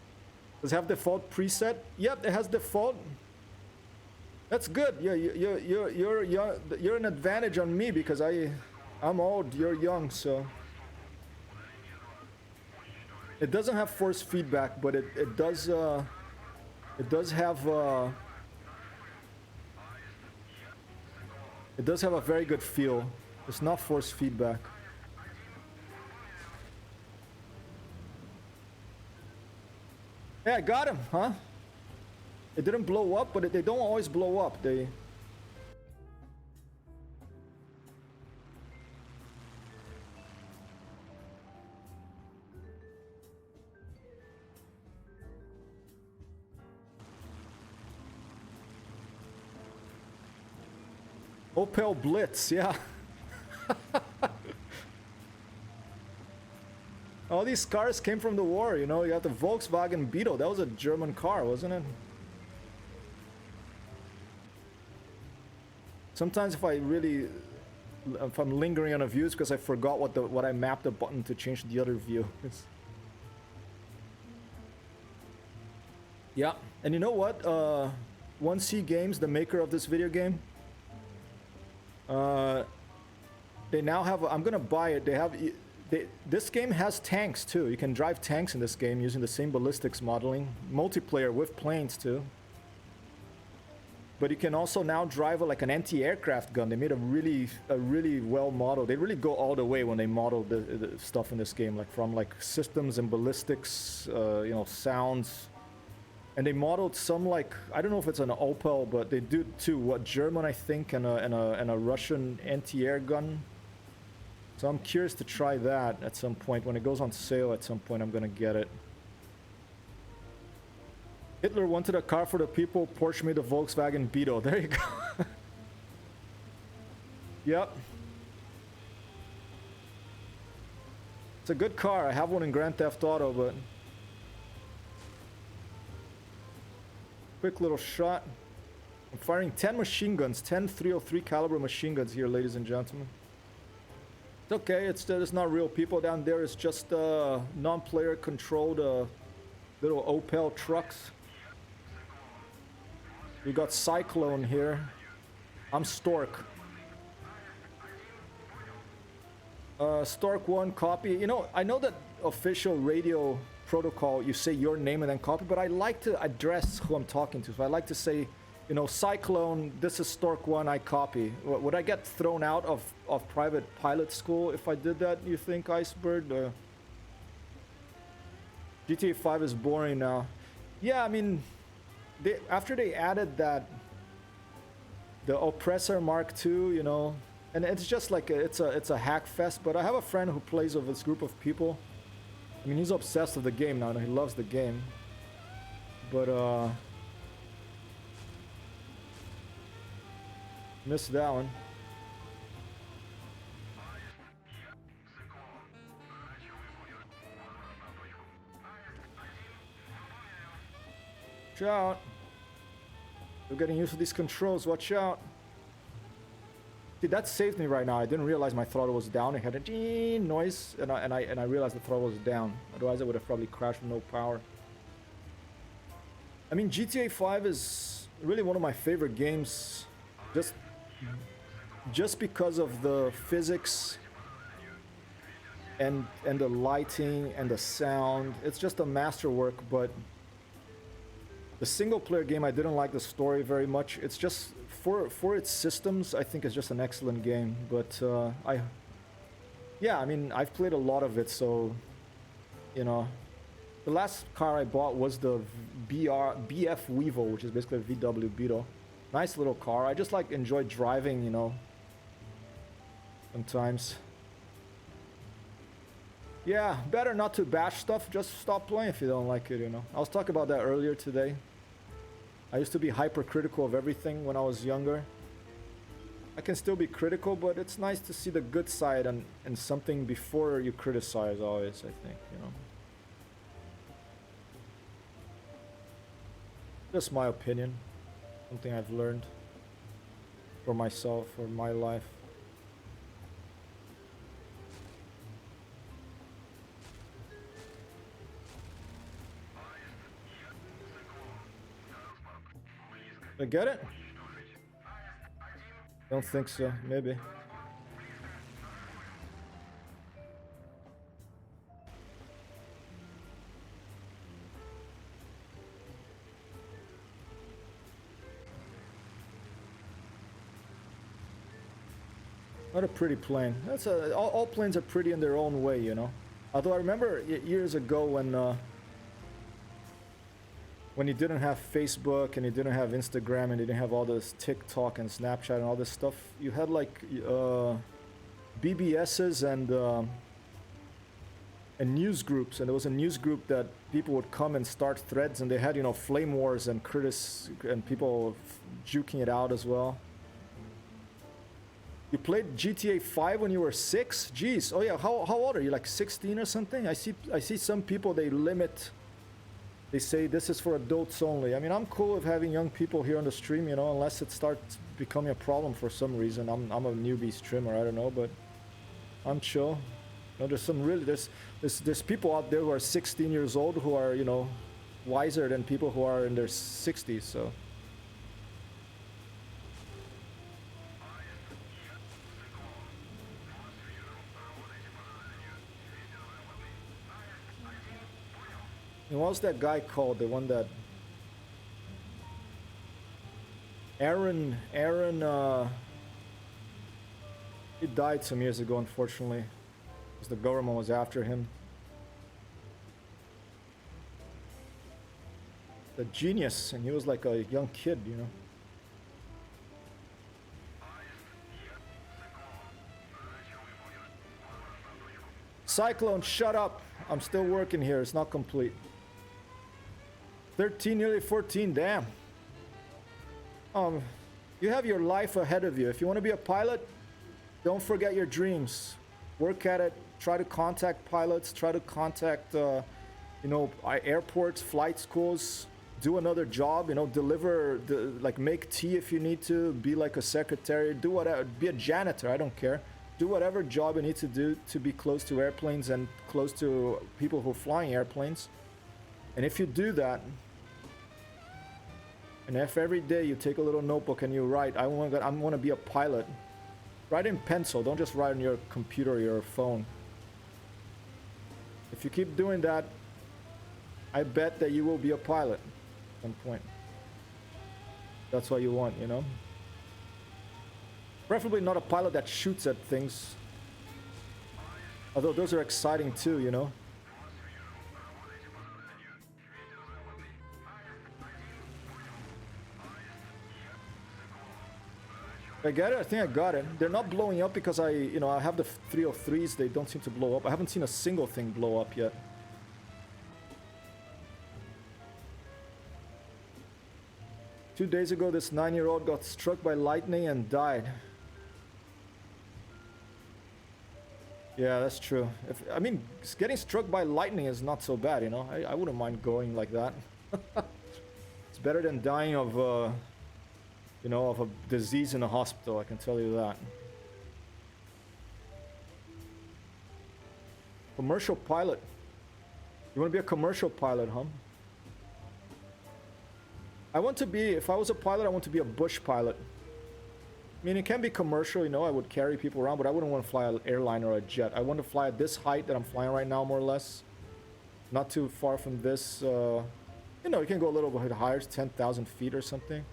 Does it have default preset? Yep, it has default. That's good. You're an advantage on me because I'm old. You're young, so. It doesn't have force feedback, but it does have a very good feel. It's not force feedback. Yeah, I got him, huh? It didn't blow up, but they don't always blow up. They. Opel Blitz, yeah. All these cars came from the war, you know. You got the Volkswagen Beetle. That was a German car, wasn't it? Sometimes if I'm lingering on a view, it's because I forgot what I mapped the button to change the other view. Yeah, and you know what? 1C Games, the maker of this video game, they now have. I'm gonna buy it. This game has tanks too. You can drive tanks in this game using the same ballistics modeling, multiplayer with planes too. But you can also now drive like an anti-aircraft gun. They made a really well modeled. They really go all the way when they model the stuff in this game, like from like systems and ballistics, you know, sounds. And they modeled some, like, I don't know if it's an Opel, but they do too. What, German, I think, and a Russian anti-air gun. So I'm curious to try that at some point. When it goes on sale at some point, I'm gonna get it. Hitler wanted a car for the people. Porsche made a Volkswagen Beetle. There you go. Yep. It's a good car. I have one in Grand Theft Auto, but... Quick little shot. I'm firing 10 machine guns. 10 .303 caliber machine guns here, ladies and gentlemen. It's okay. It's not real people down there. It's just non-player controlled little Opel trucks. We got Cyclone here. I'm Stork. Stork 1, copy. You know, I know that official radio protocol, you say your name and then copy, but I like to address who I'm talking to. So I like to say, you know, Cyclone, this is Stork 1, I copy. Would I get thrown out of private pilot school if I did that, you think, Icebird? GTA 5 is boring now. Yeah, I mean, after they added that, the Oppressor Mark II, you know, and it's just like it's a hack fest. But I have a friend who plays with this group of people. I mean, he's obsessed with the game now, and he loves the game. But missed that one. Watch out. We're getting used to these controls, watch out. See, that saved me right now. I didn't realize my throttle was down. It had a ding noise, and I realized the throttle was down. Otherwise, I would have probably crashed with no power. I mean, GTA 5 is really one of my favorite games, just because of the physics and the lighting and the sound. It's just a masterwork. But the single player game, I didn't like the story very much. It's just for its systems, I think it's just an excellent game. But yeah, I mean, I've played a lot of it, so you know, the last car I bought was the BF Weevil, which is basically a VW Beetle. Nice little car. I just like enjoy driving, you know, sometimes. Yeah, better not to bash stuff. Just stop playing if you don't like it, you know. I was talking about that earlier today. I used to be hypercritical of everything when I was younger. I can still be critical, but it's nice to see the good side and something before you criticize always, I think, you know. Just my opinion. Something I've learned for myself, for my life. Did I get it? Don't think so. Maybe. What a pretty plane. That's all planes are pretty in their own way, you know. Although I remember years ago when you didn't have Facebook and you didn't have Instagram and you didn't have all this TikTok and Snapchat and all this stuff, you had like BBSs and news groups, and there was a news group that people would come and start threads, and they had, you know, flame wars and people juking it out as well. You played GTA 5 when you were 6? Jeez. Oh yeah, how old are you? Like 16 or something? I see some people, they say this is for adults only. I mean, I'm cool with having young people here on the stream, you know, unless it starts becoming a problem for some reason. I'm a newbie streamer, I don't know, but I'm chill. You know, there's some really there's people out there who are 16 years old who are, you know, wiser than people who are in their 60s, so. And what was that guy called? The one that Aaron, he died some years ago, unfortunately, because the government was after him. a genius, and he was like a young kid, you know. Cyclone, shut up. I'm still working here. It's not complete. 13, nearly 14, damn. You have your life ahead of you. If you want to be a pilot, don't forget your dreams. Work at it. Try to contact pilots. Try to contact, you know, airports, flight schools. Do another job, you know, like make tea if you need to. Be like a secretary. Do whatever. Be a janitor. I don't care. Do whatever job you need to do to be close to airplanes and close to people who are flying airplanes. And if you do that, and if every day you take a little notebook and you write, I want to be a pilot. Write in pencil, don't just write on your computer or your phone. If you keep doing that, I bet that you will be a pilot at some point. That's what you want, you know? Preferably not a pilot that shoots at things. Although those are exciting too, you know? I get it. I think I got it. They're not blowing up because I have the 303s. They don't seem to blow up. I haven't seen a single thing blow up yet. Two days ago, this 9-year-old got struck by lightning and died. Yeah, that's true. I mean, getting struck by lightning is not so bad, you know? I wouldn't mind going like that. It's better than dying of... you know, of a disease in a hospital, I can tell you that. Commercial pilot. You want to be a commercial pilot, huh? I want to be, if I was a pilot, I want to be a bush pilot. I mean, it can be commercial, you know, I would carry people around, but I wouldn't want to fly an airline or a jet. I want to fly at this height that I'm flying right now, more or less. Not too far from this, you know, you can go a little bit higher, 10,000 feet or something.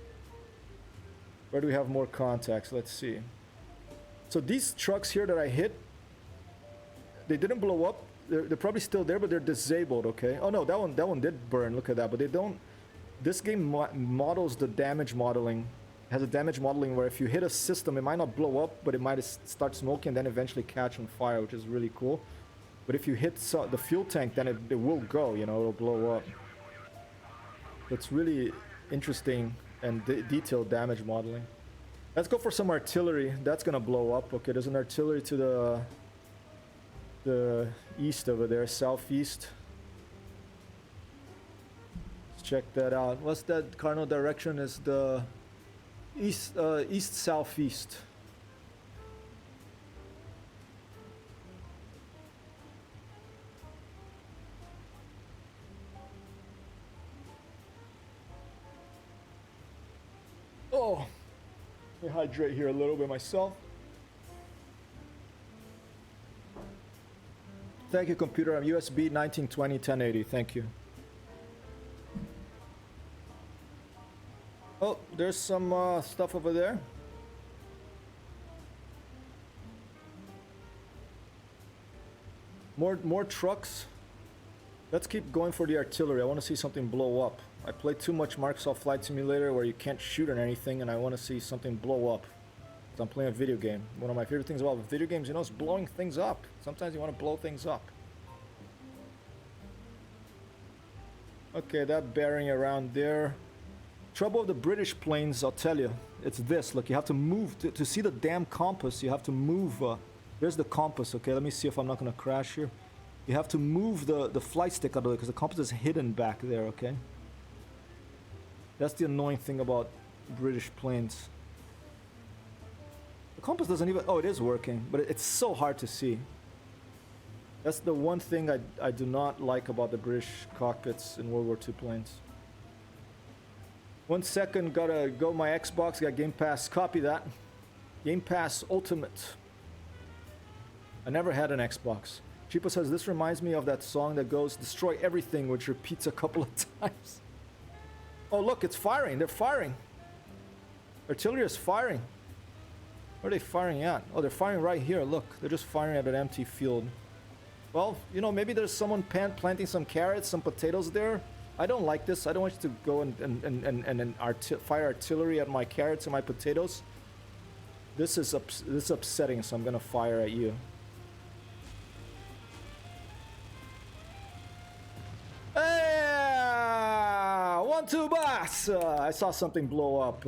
Where do we have more contacts? Let's see. So these trucks here that I hit, they didn't blow up. They're probably still there, but they're disabled, okay? Oh no, that one did burn. Look at that. But they don't... This game models the damage modeling. It has a damage modeling where if you hit a system, it might not blow up, but it might start smoking and then eventually catch on fire, which is really cool. But if you hit the fuel tank, then it will go, you know, it'll blow up. It's really interesting and detailed damage modeling. Let's go for some artillery. That's gonna blow up. Okay, there's an artillery to the east over there, southeast. Let's check that out. What's that cardinal direction? Is the east, east southeast. Oh, let me hydrate here a little bit myself. Thank you, computer. I'm USB 1920 1080. Thank you. Oh, there's some stuff over there. More trucks. Let's keep going for the artillery. I want to see something blow up. I play too much Microsoft Flight Simulator where you can't shoot at anything, and I want to see something blow up. I'm playing a video game. One of my favorite things about video games, you know, is blowing things up. Sometimes you want to blow things up. Okay, that bearing around there. Trouble of the British planes, I'll tell you. It's this. Look, you have to move. To see the damn compass, you have to move. There's the compass, okay? Let me see if I'm not going to crash here. You have to move the flight stick out of it because the compass is hidden back there, okay? That's the annoying thing about British planes. The compass doesn't even... Oh, it is working, but it's so hard to see. That's the one thing I do not like about the British cockpits in World War II planes. 1 second, gotta go my Xbox, got Game Pass, copy that. Game Pass Ultimate. I never had an Xbox. Chipo says, this reminds me of that song that goes, destroy everything, which repeats a couple of times. Oh look, it's firing, they're firing. Artillery is firing. Where are they firing at? Oh, they're firing right here, look. They're just firing at an empty field. Well, you know, maybe there's someone planting some carrots, some potatoes there. I don't like this. I don't want you to go and fire artillery at my carrots and my potatoes. This is upsetting, so I'm gonna fire at you. Hey! 1-2 boss! I saw something blow up.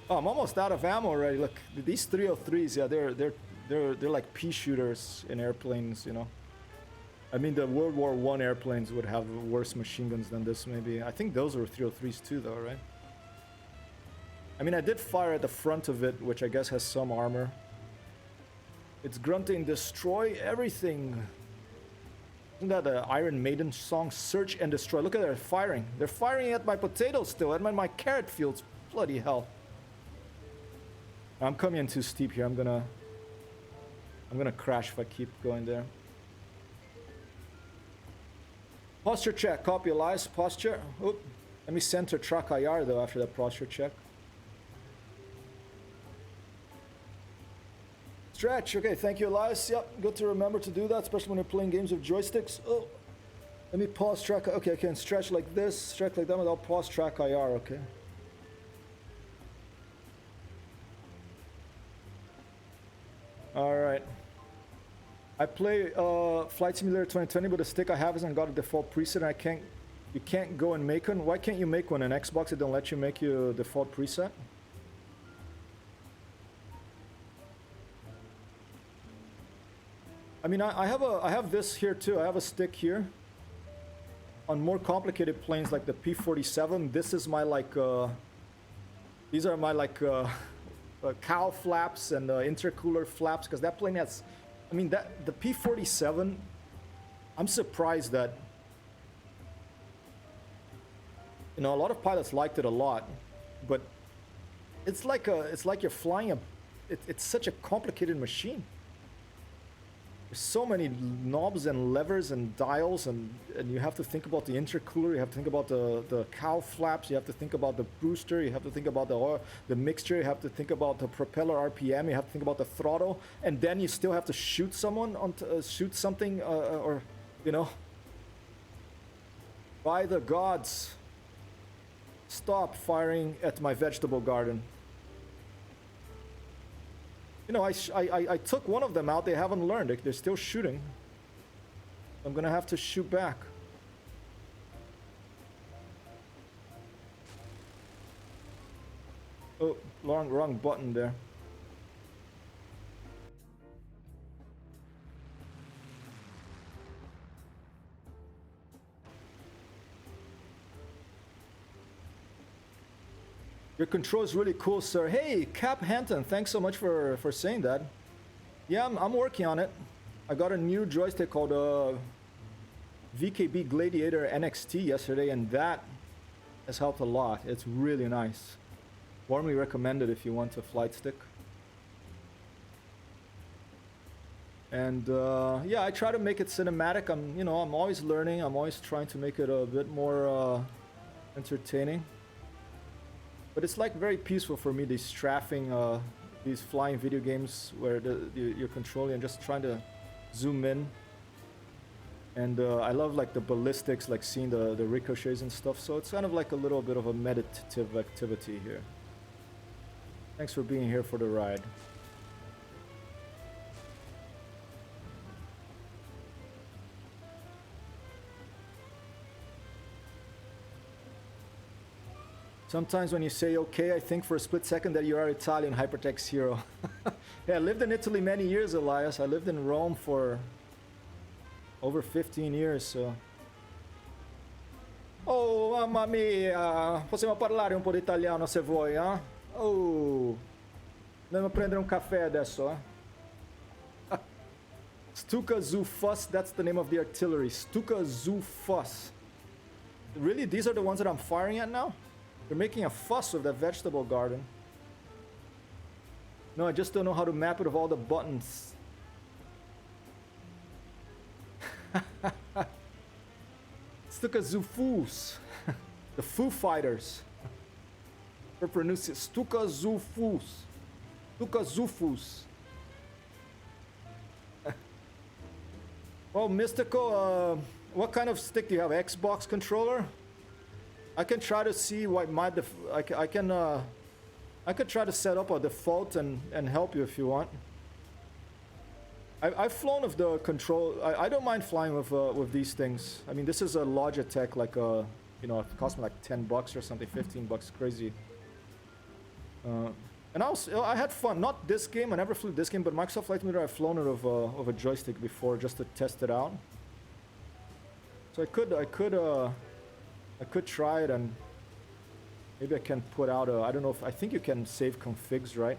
Oh, I'm almost out of ammo already. Look, these 303s, yeah, they're like pea shooters in airplanes, you know. I mean, the World War I airplanes would have worse machine guns than this, maybe. I think those were 303s too, though, right? I mean, I did fire at the front of it, which I guess has some armor. It's grunting, destroy everything. Isn't that the Iron Maiden song? Search and destroy. Look at their firing. They're firing at my potatoes still, at my carrot fields. Bloody hell. I'm coming in too steep here. I'm gonna crash if I keep going there. Posture check. Copy Elias. Posture. Oop. Let me center track IR though after that posture check. Stretch. Okay, thank you, Elias. Yep, good to remember to do that, especially when you're playing games with joysticks. Oh, let me pause track. Okay, I can stretch like this, stretch like that without pause track IR. Okay. Alright. I play Flight Simulator 2020, but the stick I have hasn't got a default preset. And you can't go and make one. Why can't you make one? In Xbox, it don't let you make your default preset? I mean, I have this here too. I have a stick here. On more complicated planes like the P-47, this is my like, these are my like, cowl flaps and intercooler flaps, because that plane has, I mean, that the P-47, I'm surprised that, you know, a lot of pilots liked it a lot, but it's like you're flying a, it's such a complicated machine. There's so many knobs and levers and dials, and you have to think about the intercooler, you have to think about the cowl flaps, you have to think about the booster, you have to think about the oil, the mixture, you have to think about the propeller RPM, you have to think about the throttle, and then you still have to shoot someone, shoot something, or, you know. By the gods, stop firing at my vegetable garden. You know, I took one of them out. They haven't learned. They're still shooting. I'm gonna have to shoot back. Oh, wrong button there. Your control is really cool, sir. Hey, Cap Hanton, thanks so much for saying that. Yeah, I'm working on it. I got a new joystick called VKB Gladiator NXT yesterday, and that has helped a lot. It's really nice. Warmly recommended if you want a flight stick. And yeah, I try to make it cinematic. I'm always learning. I'm always trying to make it a bit more entertaining. But it's like very peaceful for me, these strafing, these flying video games where you're controlling and just trying to zoom in. And I love like the ballistics, like seeing the ricochets and stuff. So it's kind of like a little bit of a meditative activity here. Thanks for being here for the ride. Sometimes when you say okay, I think for a split second that you are Italian hypertext hero. Yeah, I lived in Italy many years, Elias. I lived in Rome for over 15 years, so... Oh, mamma mia! Possiamo parlare un po' di italiano se vuoi, eh? Oh! Andiamo a prendere un caffè adesso, eh? Stuka Zoo Fuss, that's the name of the artillery. Stuka Zoo Fuss. Really? These are the ones that I'm firing at now? You're making a fuss with that vegetable garden. No, I just don't know how to map it with all the buttons. Stuka Zufus. The Foo Fighters. For pronunciation, Stuka Zufus. Tukazufus. Well, Mystical, what kind of stick do you have? Xbox controller? I can try to see what my I could try to set up a default and help you if you want. I've flown with the control. I don't mind flying with these things. I mean, this is a Logitech, like a, you know, it cost me like $10 or something, $15, crazy. And I had fun. Not this game. I never flew this game, but Microsoft Flight Simulator, I've flown it of a joystick before just to test it out. So I could try it, and maybe I can put out a, I don't know if, I think you can save configs, right?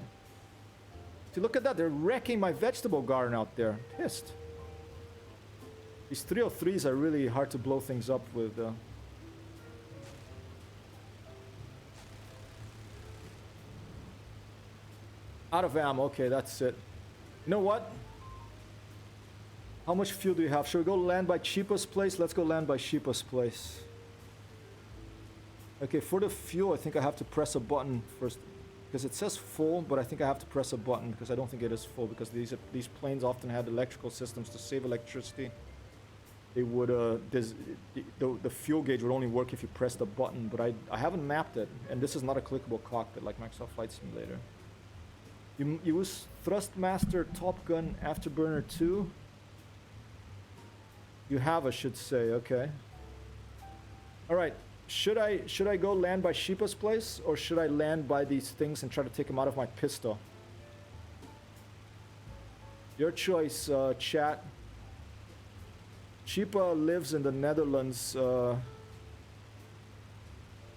See, look at that. They're wrecking my vegetable garden out there. I'm pissed. These 303s are really hard to blow things up with. Out of ammo. Okay, that's it. You know what? How much fuel do you have? Should we go land by cheapest place? Let's go land by cheapest place. Okay, for the fuel, I think I have to press a button first. Because it says full, but I think I have to press a button because I don't think it is full, because these planes often had electrical systems to save electricity. They would the fuel gauge would only work if you pressed a button, but I haven't mapped it, and this is not a clickable cockpit like Microsoft Flight Simulator. You use Thrustmaster Top Gun Afterburner 2? You have, I should say. Okay. All right. Should I go land by Sheepa's place, or should I land by these things and try to take them out of my pistol? Your choice, chat. Sheepa lives in the Netherlands, to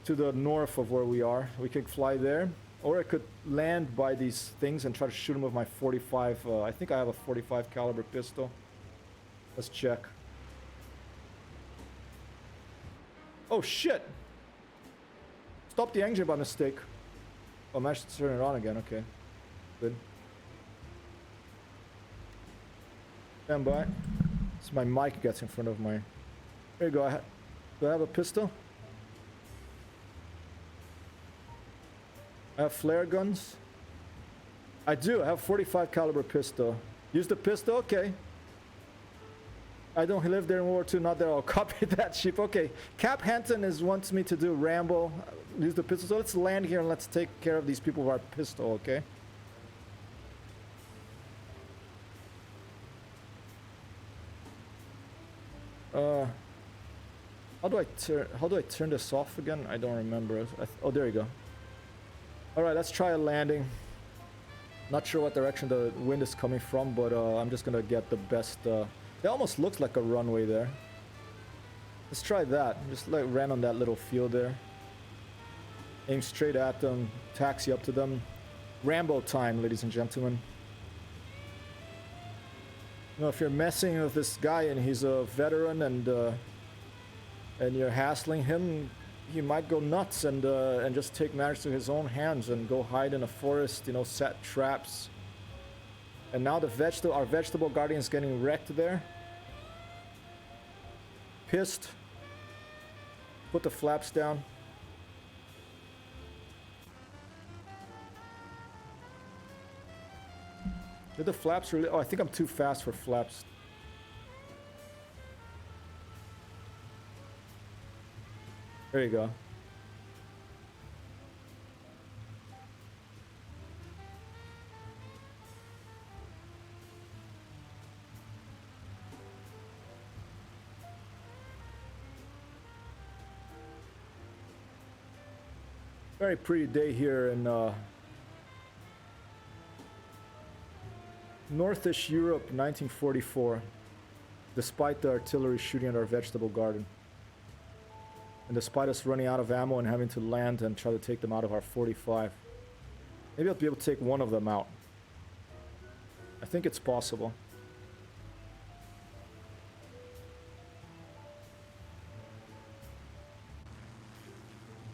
the north of where we are. We could fly there, or I could land by these things and try to shoot them with my 45. I think I have a 45 caliber pistol. Let's check. Oh shit! Stop the engine by mistake. Oh, I managed to turn it on again. Okay, good. Stand by. So my mic gets in front of my. There you go. Do I have a pistol? I have flare guns. I do. I have 45 caliber pistol. Use the pistol. Okay. I don't live there in World War II, not there. I'll copy that sheep. Okay, Cap Hanton wants me to do Rambo, use the pistol. So let's land here and let's take care of these people with our pistol, okay? How do I turn this off again? I don't remember. Oh, there you go. All right, let's try a landing. Not sure what direction the wind is coming from, but I'm just gonna get the best. It almost looks like a runway there. Let's try that. Just like ran on that little field there. Aim straight at them. Taxi up to them. Rambo time, ladies and gentlemen. You know, if you're messing with this guy and he's a veteran and you're hassling him, he might go nuts and just take matters to his own hands and go hide in a forest. You know, set traps. And now our vegetable guardian is getting wrecked there. Pissed. Put the flaps down. Did the flaps really? Oh, I think I'm too fast for flaps. There you go. Very pretty day here in Northish Europe, 1944, despite the artillery shooting at our vegetable garden. And despite us running out of ammo and having to land and try to take them out of our 45. Maybe I'll be able to take one of them out. I think it's possible.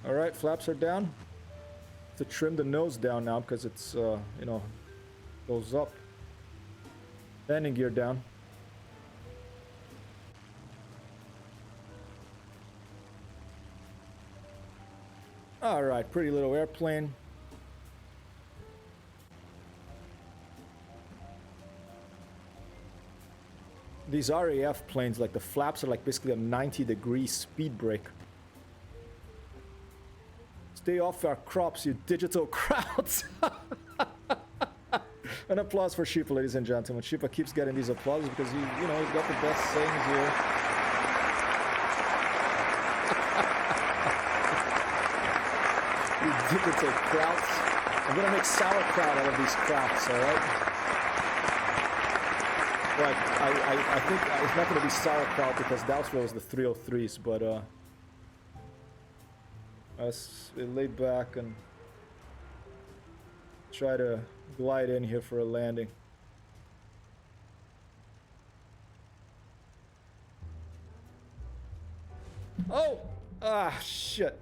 Alright, flaps are down. To trim the nose down now because it's, you know, goes up. Landing gear down. Alright, pretty little airplane. These RAF planes, like the flaps are like basically a 90-degree speed brake. Stay off our crops, you digital crowds. An applause for Sheepa, ladies and gentlemen. Sheepa keeps getting these applauses because you know, he's got the best sayings here. You digital crowds. I'm gonna make sauerkraut out of these crowds, alright? Right, I think it's not gonna be sauerkraut because that was the 303s, but let's lay back and try to glide in here for a landing. Oh! Ah, shit.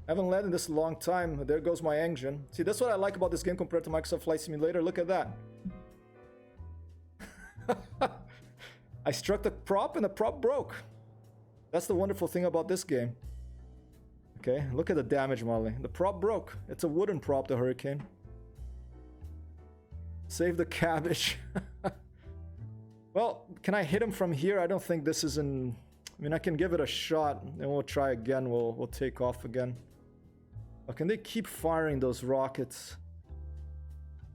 I haven't landed this a long time. There goes my engine. See, that's what I like about this game compared to Microsoft Flight Simulator. Look at that. I struck the prop and the prop broke. That's the wonderful thing about this game. Okay, look at the damage, Molly. The prop broke. It's a wooden prop, the Hurricane. Save the cabbage. Well, can I hit him from here? I don't think this is in... I mean, I can give it a shot, and we'll try again. We'll take off again. Oh, can they keep firing those rockets?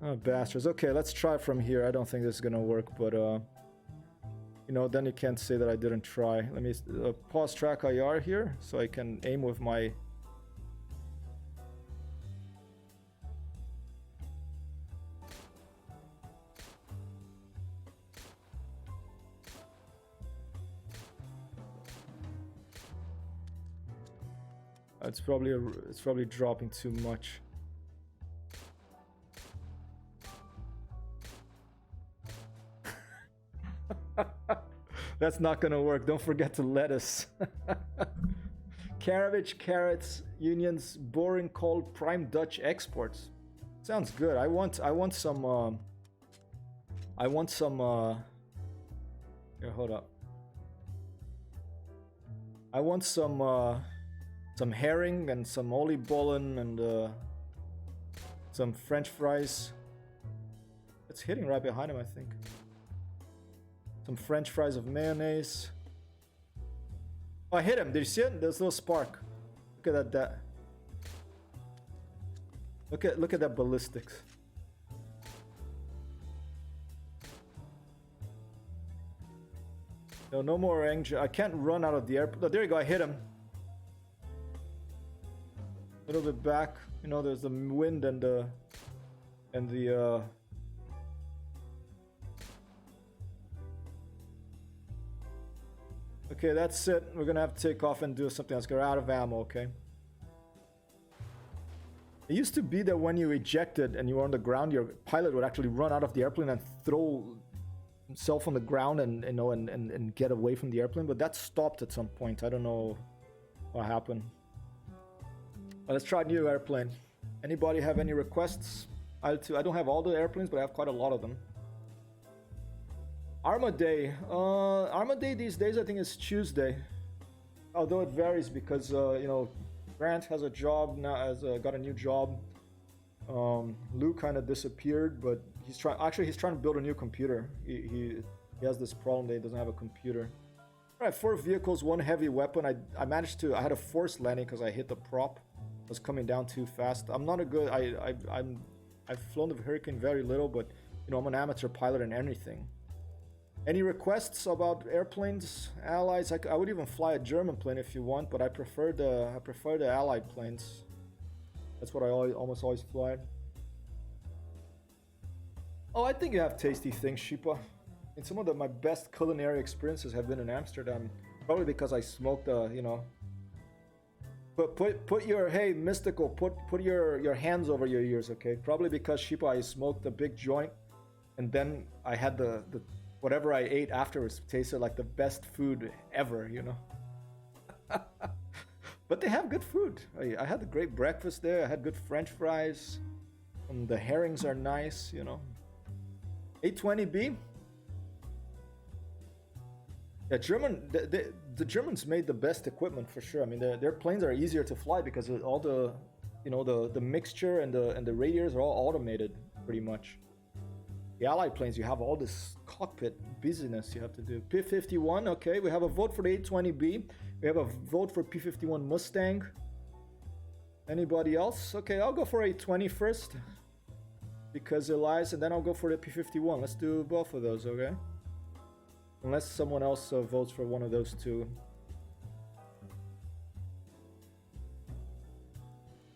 Oh, bastards. Okay, let's try from here. I don't think this is gonna work, but you know, then you can't say that I didn't try. Let me pause track IR here so I can aim with my... It's probably dropping too much. That's not gonna work. Don't forget to lettuce. Cabbage, carrots, unions, boring, cold, prime Dutch exports. Sounds good. I want some. Here, hold up. I want some herring and some oliebollen and some French fries. It's hitting right behind him, I think. Some French fries of mayonnaise. Oh, I hit him. Did you see it? There's a little spark. Look at that. Look at that ballistics. No more engine. I can't run out of the airport. Oh, there you go. I hit him. A little bit back. You know, there's the wind and the Okay, that's it. We're gonna have to take off and do something else. We're out of ammo, okay? It used to be that when you ejected and you were on the ground, your pilot would actually run out of the airplane and throw himself on the ground and you know and get away from the airplane, but that stopped at some point. I don't know what happened. Well, let's try a new airplane. Anybody have any requests? I don't have all the airplanes, but I have quite a lot of them. Arma Day. Arma Day these days I think is Tuesday. Although it varies because you know, Grant has a job now, got a new job. Lou kind of disappeared, but he's trying to build a new computer. He has this problem that he doesn't have a computer. All right, 4 vehicles, 1 heavy weapon. I had a forced landing because I hit the prop. I was coming down too fast. I'm not a good. I've flown the Hurricane very little, but you know, I'm an amateur pilot in anything. Any requests about airplanes, allies? I would even fly a German plane if you want, but I prefer the allied planes. That's what I almost always fly. Oh, I think you have tasty things, Sheepa. And some of my best culinary experiences have been in Amsterdam. Probably because I smoked, you know. But put your, hey, Mystical, put your hands over your ears, okay? Probably because, Sheepa, I smoked a big joint, and then I had the whatever I ate afterwards tasted like the best food ever, you know. But they have good food. I had a great breakfast there. I had good French fries. The herrings are nice, you know. A20B. Yeah, the Germans made the best equipment for sure. I mean, their planes are easier to fly because all the, you know, the mixture and the radiators are all automated pretty much. The Allied planes, you have all this cockpit busyness you have to do. P-51, okay. We have a vote for the A-20B. We have a vote for P-51 Mustang. Anybody else? Okay, I'll go for A-20 first. Because it lies, and then I'll go for the P-51. Let's do both of those, okay? Unless someone else votes for one of those two.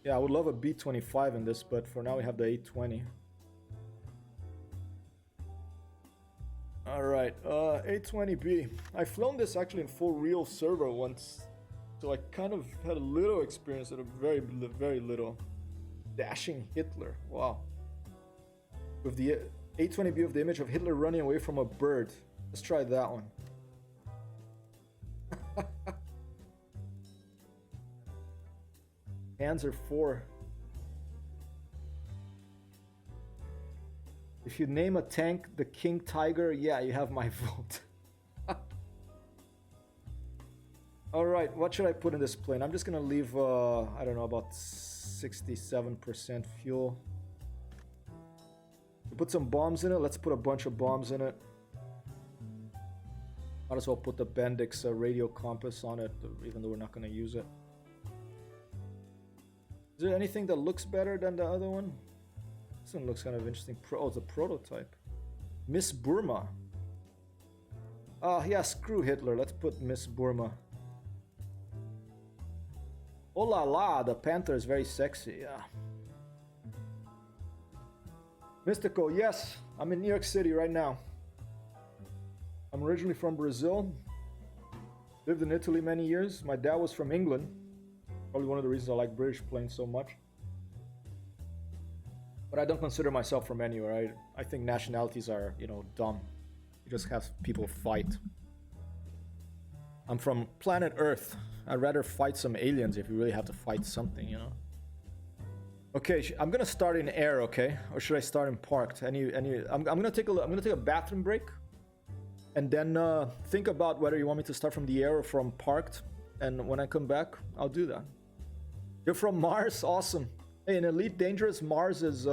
Yeah, I would love a B-25 in this, but for now we have the A-20. Alright, A-20B. I've flown this actually in full real server once, so I kind of had a little experience, at a very, very little. Dashing Hitler, wow. With the A-20B of the image of Hitler running away from a bird. Let's try that one. Hands are 4. If you name a tank the King Tiger, yeah, you have my vote. Alright, what should I put in this plane? I'm just gonna leave, I don't know, about 67% fuel. We put some bombs in it. Let's put a bunch of bombs in it. Might as well put the Bendix radio compass on it, even though we're not gonna use it. Is there anything that looks better than the other one? This one looks kind of interesting. Oh, it's a prototype. Miss Burma. Oh, yeah, screw Hitler. Let's put Miss Burma. Oh la la, the Panther is very sexy, yeah. Mystical, yes. I'm in New York City right now. I'm originally from Brazil. Lived in Italy many years. My dad was from England. Probably one of the reasons I like British planes so much. But I don't consider myself from anywhere. I think nationalities are, you know, dumb. You just have people fight. I'm from planet Earth. I'd rather fight some aliens if you really have to fight something, you know. Okay, I'm gonna start in air, okay? Or should I start in parked? I'm gonna take a bathroom break, and then think about whether you want me to start from the air or from parked. And when I come back, I'll do that. You're from Mars, awesome. Hey, in Elite Dangerous, Mars is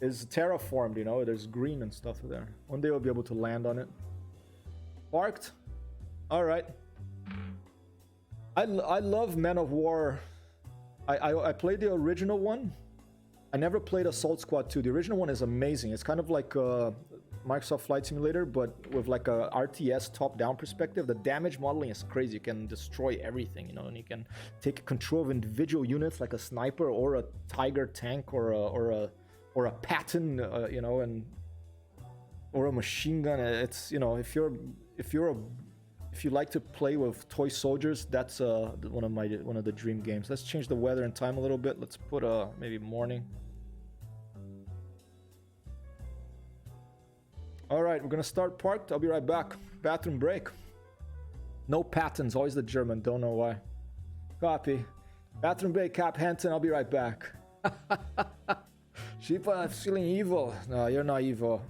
terraformed, you know. There's green and stuff there. One day we'll be able to land on it. Parked. All right. I love Men of War. I played the original one. I never played Assault Squad 2. The original one is amazing. It's kind of like Microsoft Flight Simulator, but with like a RTS top-down perspective. The damage modeling is crazy. You can destroy everything, you know, and you can take control of individual units like a sniper or a Tiger tank or a Patton, you know, or a machine gun. It's, you know, if you like to play with toy soldiers, that's one of the dream games. Let's change the weather and time a little bit. Let's put maybe morning. All right, we're gonna start parked. I'll be right back. Bathroom break. No Pattons, always the German. Don't know why. Copy. Bathroom break, Cap Hanton. I'll be right back. Sheepa, I'm feeling evil. No, you're not evil.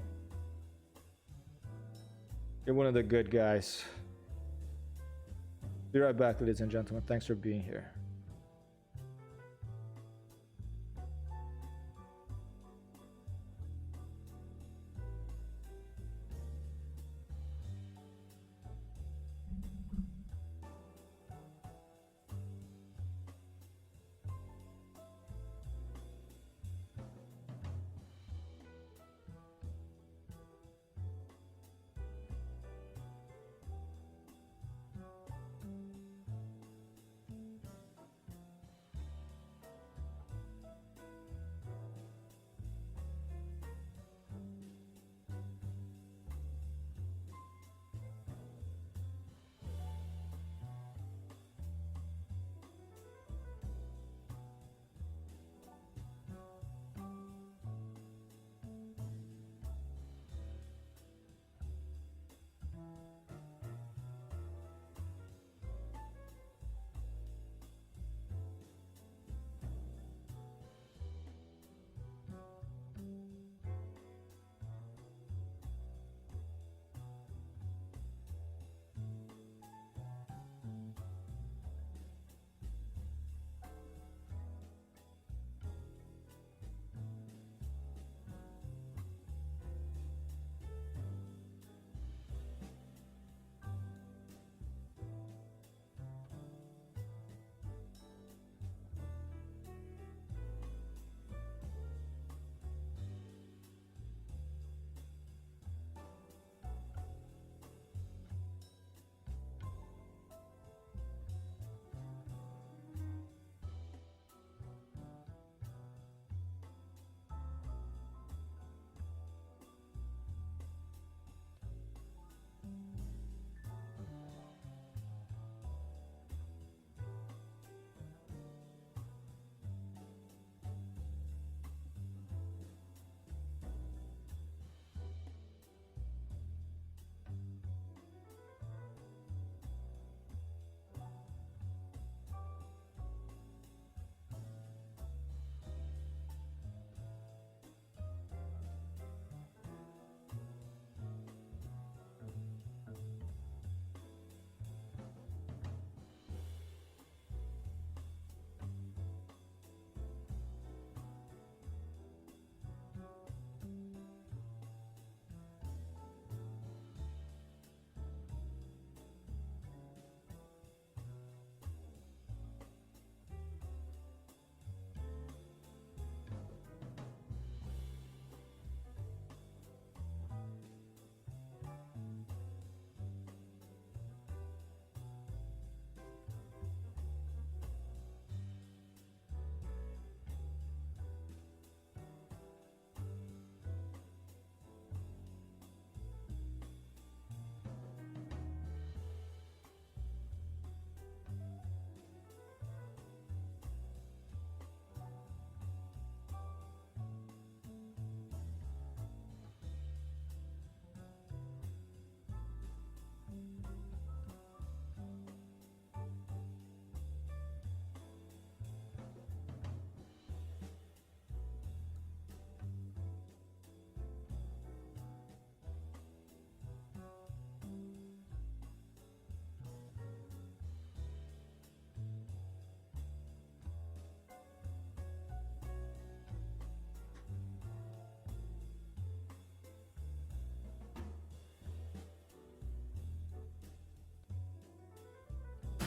You're one of the good guys. Be right back, ladies and gentlemen. Thanks for being here.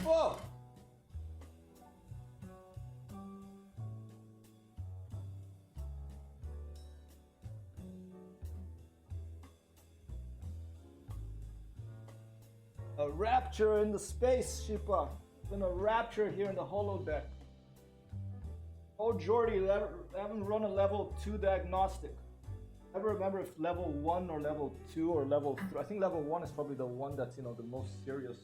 Whoa! A rapture in the space, Shipa. It's been a rapture here in the holodeck. Oh, Jordy, haven't run a level 2 diagnostic. I never remember if level 1 or level 2 or level 3. I think level 1 is probably the one that's, the most serious.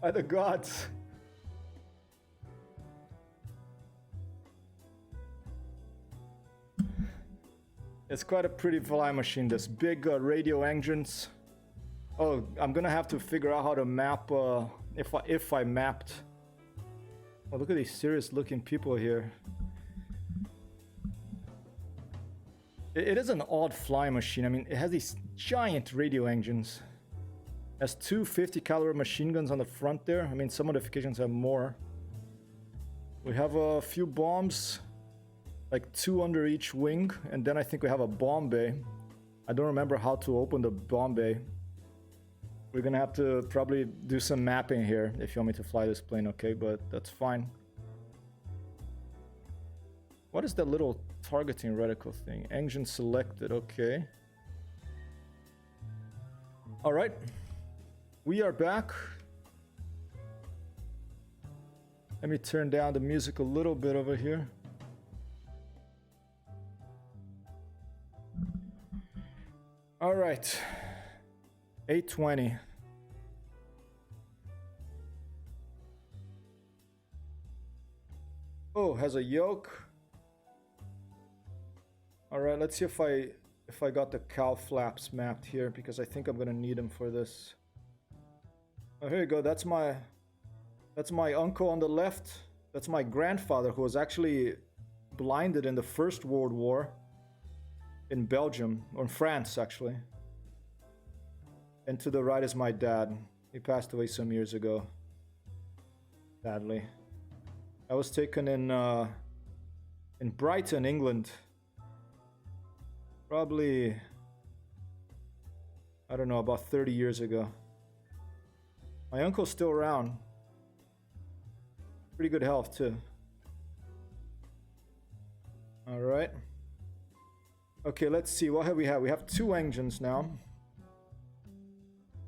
By the gods. It's quite a pretty flying machine. This big radio engines. Oh, I'm gonna have to figure out how to map. If I mapped. Oh, look at these serious-looking people here. It is an odd flying machine. I mean, it has these giant radio engines. It has two 50-caliber machine guns on the front there. I mean, some modifications have more. We have a few bombs. Like 2 under each wing, and then I think we have a bomb bay. I don't remember how to open the bomb bay. We're gonna have to probably do some mapping here if you want me to fly this plane, okay? But that's fine. What is that little targeting reticle thing? Engine selected, okay. All right, we are back. Let me turn down the music a little bit over here. All right, 820. Oh, has a yoke. All right, let's see if I got the cow flaps mapped here, because I think I'm gonna need them for this. Oh, here you go. That's my uncle on the left. That's my grandfather, who was actually blinded in the First World War. In Belgium, or in France actually. And to the right is my dad. He passed away some years ago, sadly. I was taken in Brighton, England. Probably, I don't know, about 30 years ago. My uncle's still around. Pretty good health too. All right. Okay, let's see. What have we had? We have 2 engines now.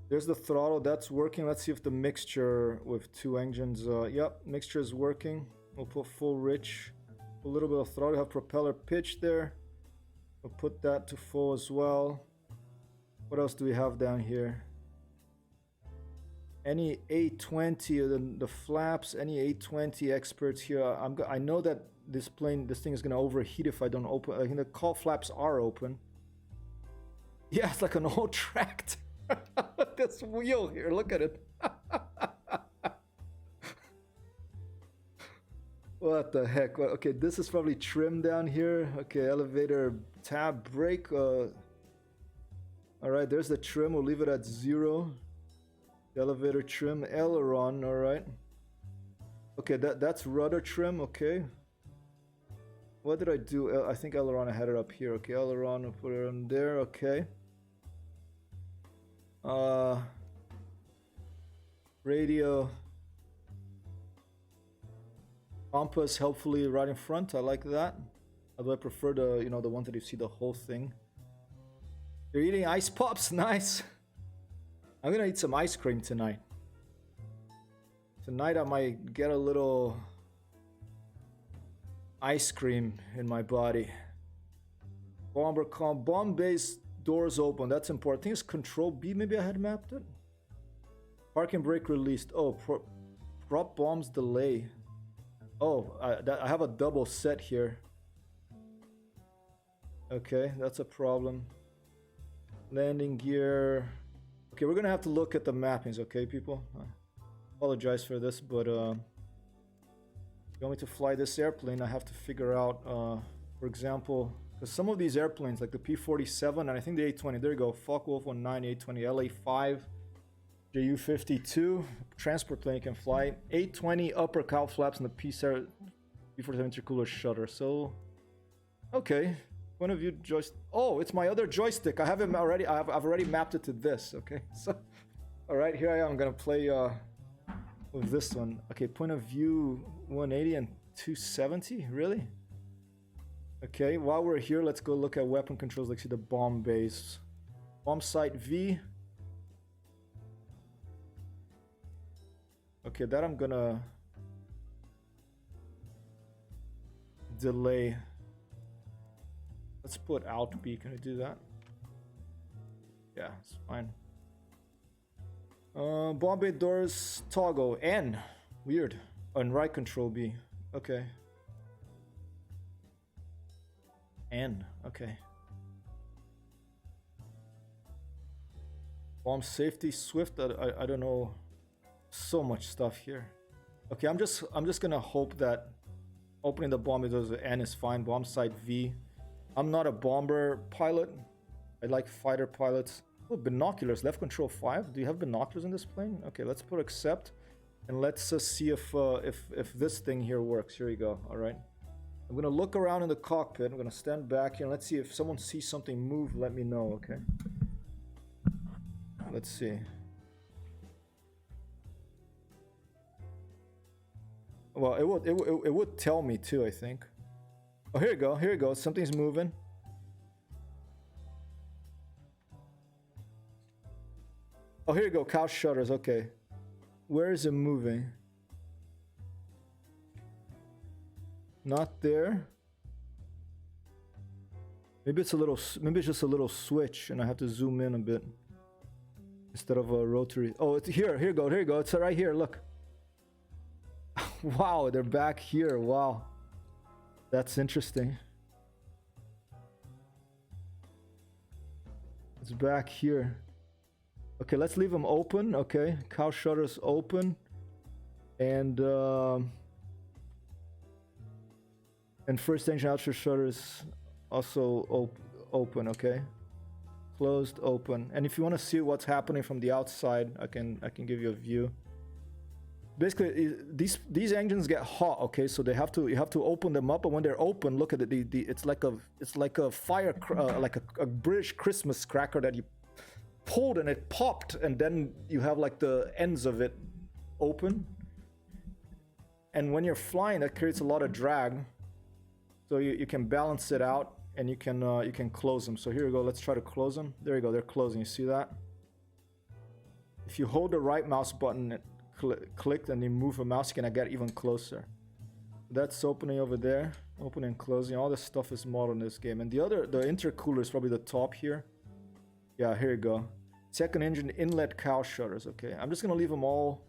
There's the throttle. That's working. Let's see if the mixture with 2 engines... yep, mixture is working. We'll put full rich. A little bit of throttle. We have propeller pitch there. We'll put that to full as well. What else do we have down here? Any 820, the flaps, any 820 experts here. I know that this thing is gonna overheat if I don't open. I think the call flaps are open. Yeah, it's like an old tractor. This wheel here, look at it. What the heck? Well, okay, this is probably trim down here. Okay, elevator tab brake. All right, there's the trim. We'll leave it at 0. The elevator trim, aileron. All right. Okay, that's rudder trim. Okay. What did I do? I think aileron, I had it up here. Okay, aileron, I'll put it on there. Okay. Radio. Compass, helpfully right in front. I like that. Although I prefer the, the one that you see the whole thing. You're eating ice pops? Nice. I'm gonna eat some ice cream tonight. Tonight I might get a little ice cream in my body. Bomb base doors open. That's important. I think it's Control B. Maybe I had mapped it. Parking brake released. Oh, prop bombs delay. Oh, I have a double set here. Okay, that's a problem. Landing gear. Okay, we're gonna have to look at the mappings, okay, people? I apologize for this, but if you want me to fly this airplane, I have to figure out, for example, because some of these airplanes, like the P-47, and I think the A-20, there you go, Focke-Wulf 19, A-20, LA-5, Ju-52, transport plane can fly, A-20 upper cowl flaps, and the P-47 intercooler shutter. So, okay, Point of view joystick. Oh, it's my other joystick. I have it already. I've already mapped it to this. Okay, so all right, here I am. I'm gonna play with this one. Okay, point of view 180 and 270. Really? Okay. While we're here, let's go look at weapon controls. Let's see the bomb base, bomb site V. Okay, that I'm gonna delay. Let's put Alt B. Can I do that? Yeah, it's fine. Bomb bay doors toggle N. Weird. On right control B. Okay. N. Okay. Bomb safety Swift. I don't know. So much stuff here. Okay, I'm just gonna hope that opening the bomb bay doors with N is fine. Bomb site V. I'm not a bomber pilot. I like fighter pilots. Oh, binoculars. Left control 5. Do you have binoculars in this plane? Okay, let's put accept, and let's see if this thing here works. Here we go. All right. I'm gonna look around in the cockpit. I'm gonna stand back here and let's see if someone sees something move. Let me know. Okay. Let's see. Well, it would tell me too, I think. Oh, here you go. Here you go. Something's moving. Oh, here you go. Cow shutters. Okay. Where is it moving? Not there. Maybe it's just a little switch and I have to zoom in a bit instead of a rotary. Oh, it's here. Here you go. Here you go. It's right here. Look. Wow, they're back here. Wow. That's interesting. It's back here. Okay, let's leave them open. Okay, cow shutters open, and first engine outer shutters also open. Okay, closed, open. And if you want to see what's happening from the outside, I can give you a view. Basically, these engines get hot. Okay, so you have to open them up, and when they're open, look at it. It's like a fire, like a British Christmas cracker that you pulled and it popped, and then you have like the ends of it open. And when you're flying, that creates a lot of drag. So you can balance it out, and you can close them. So here we go. Let's try to close them. There you go. They're closing. You see that? If you hold the right mouse button, clicked, and you move a mouse, you can get even closer. That's opening over there, opening and closing. All this stuff is modeled in this game. And the intercooler is probably the top here. Yeah, here you go. Second engine inlet cow shutters. Okay, I'm just gonna leave them all.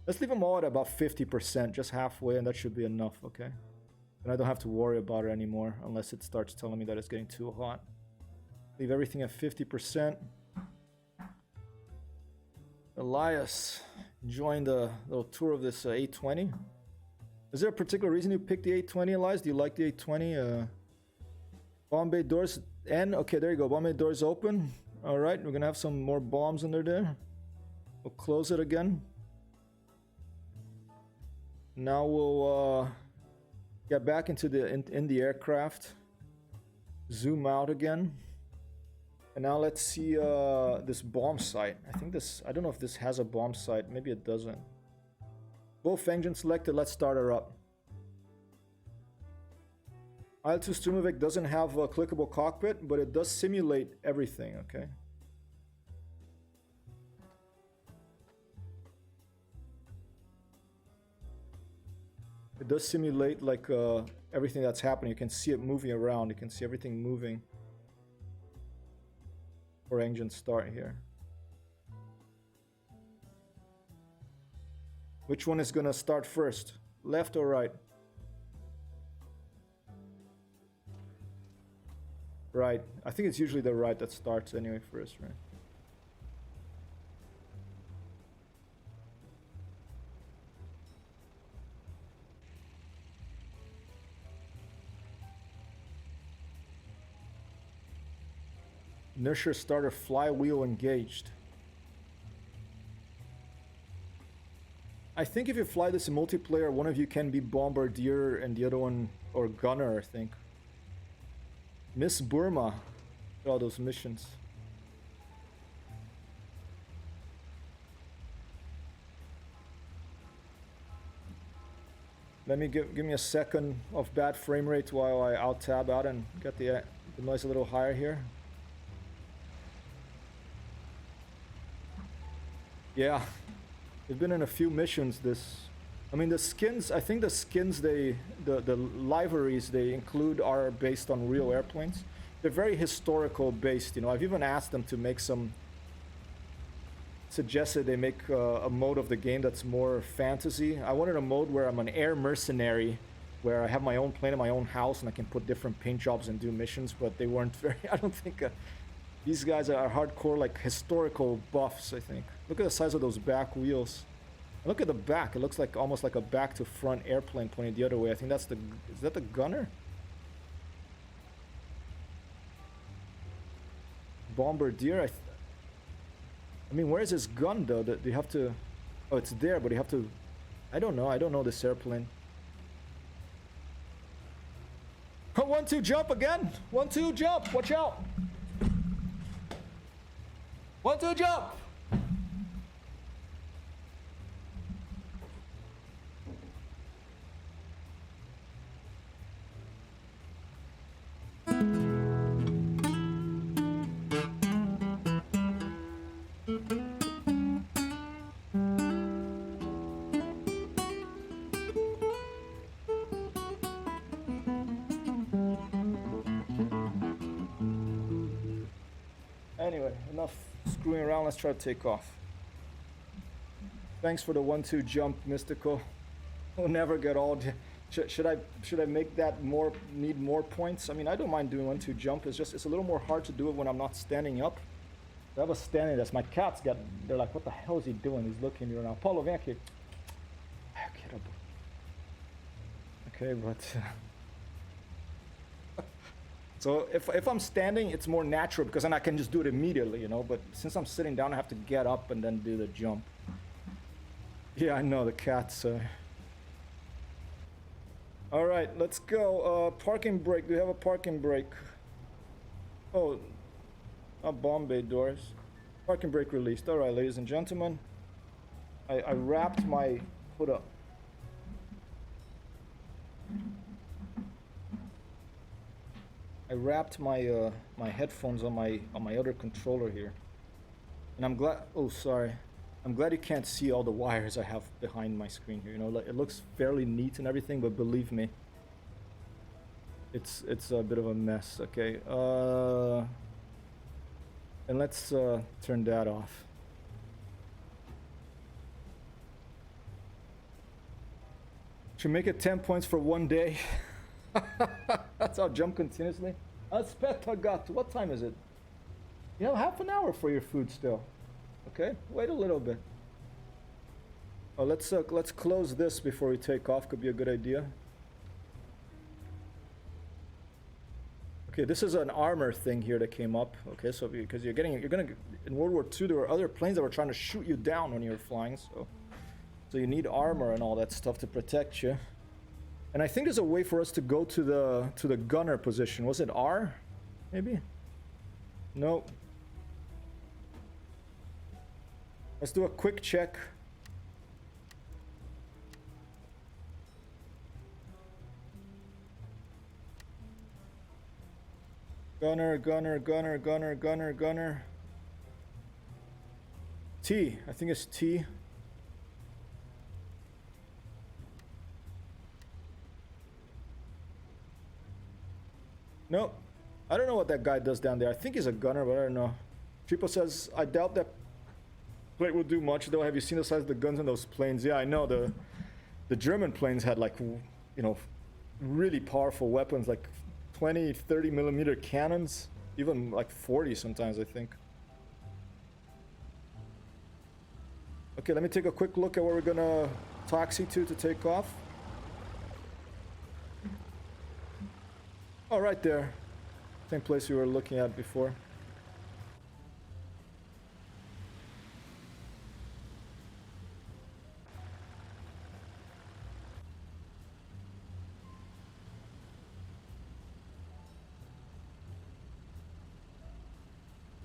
Let's leave them all at about 50%, just halfway, and that should be enough. Okay, and I don't have to worry about it anymore unless it starts telling me that it's getting too hot. Leave everything at 50%. Elias, enjoying the little tour of this 820. Is there a particular reason you picked the 820, Elias? Do you like the 820? Bomb bay doors N. Okay, there you go. Bomb bay doors open. All right, we're gonna have some more bombs under there. We'll close it again. Now we'll get back into the aircraft. Zoom out again. And now let's see this bomb site. I don't know if this has a bomb site. Maybe it doesn't. Both engines selected. Let's start her up. IL-2 Strumovic doesn't have a clickable cockpit, but it does simulate everything, okay? It does simulate like everything that's happening. You can see it moving around. You can see everything moving. Or engine start here. Which one is gonna start first? Left or right? Right. I think it's usually the right that starts anyway first, right? Inertia starter flywheel engaged. I think if you fly this in multiplayer, one of you can be bombardier and the other one, or gunner, I think. Miss Burma. All those missions. Let me give me a second of bad frame rate while I alt tab out and get the noise a little higher here. Yeah, we've been in a few missions. I mean, the skins. I think the skins the liveries they include are based on real airplanes. They're very historical based. You know, I've even asked them to make some. Suggested they make a mode of the game that's more fantasy. I wanted a mode where I'm an air mercenary, where I have my own plane in my own house and I can put different paint jobs and do missions, but they weren't very... I don't think... these guys are hardcore, like, historical buffs, I think. Look at the size of those back wheels. And look at the back. It looks like almost like a back-to-front airplane pointed the other way. I think that's the... Is that the gunner? Bombardier, I mean, where is his gun, though? Do you have to... Oh, it's there, but you have to... I don't know. I don't know this airplane. 1-2 jump again. 1-2 jump. Watch out. 1-2 jump. Anyway, enough screwing around. Let's try to take off. Thanks for the 1-2 jump, Mystical. We'll never get all... Should I make that more... Need more points? I mean, I don't mind doing 1-2 jump. It's just... It's a little more hard to do it when I'm not standing up. I have a standing desk. My cats got... They're like, what the hell is he doing? He's looking at me right now. Paulo, vem aqui. Okay, but... So if I'm standing, it's more natural because then I can just do it immediately, you know. But since I'm sitting down, I have to get up and then do the jump. Yeah, I know, the cats. All right, let's go. Parking brake. Do we have a parking brake? Oh, not bomb bay doors. Parking brake released. All right, ladies and gentlemen. I wrapped my foot up. I wrapped my my headphones on my other controller here, and I'm glad. Oh, sorry. I'm glad you can't see all the wires I have behind my screen here. You know, like, it looks fairly neat and everything, but believe me, it's a bit of a mess. Okay. And let's turn that off. Should make it 10 points for one day. That's how jump continuously. Aspetta gatto. What time is it? You have half an hour for your food still. Okay, wait a little bit. Oh, let's close this before we take off. Could be a good idea. Okay, this is an armor thing here that came up. Okay, so because you're gonna in World War II there were other planes that were trying to shoot you down when you were flying, so you need armor and all that stuff to protect you. And I think there's a way for us to go to the gunner position. Was it R? Maybe? No. Let's do a quick check. Gunner, gunner, gunner, gunner, gunner, gunner. T. I think it's T. No, I don't know what that guy does down there. I think he's a gunner, but I don't know. Tripo says, I doubt that plate will do much, though. Have you seen the size of the guns in those planes? Yeah, I know. The German planes had, like, you know, really powerful weapons, like 20, 30 millimeter cannons, even like 40 sometimes, I think. Okay, let me take a quick look at where we're gonna taxi to take off. Oh, right there. Same place we were looking at before.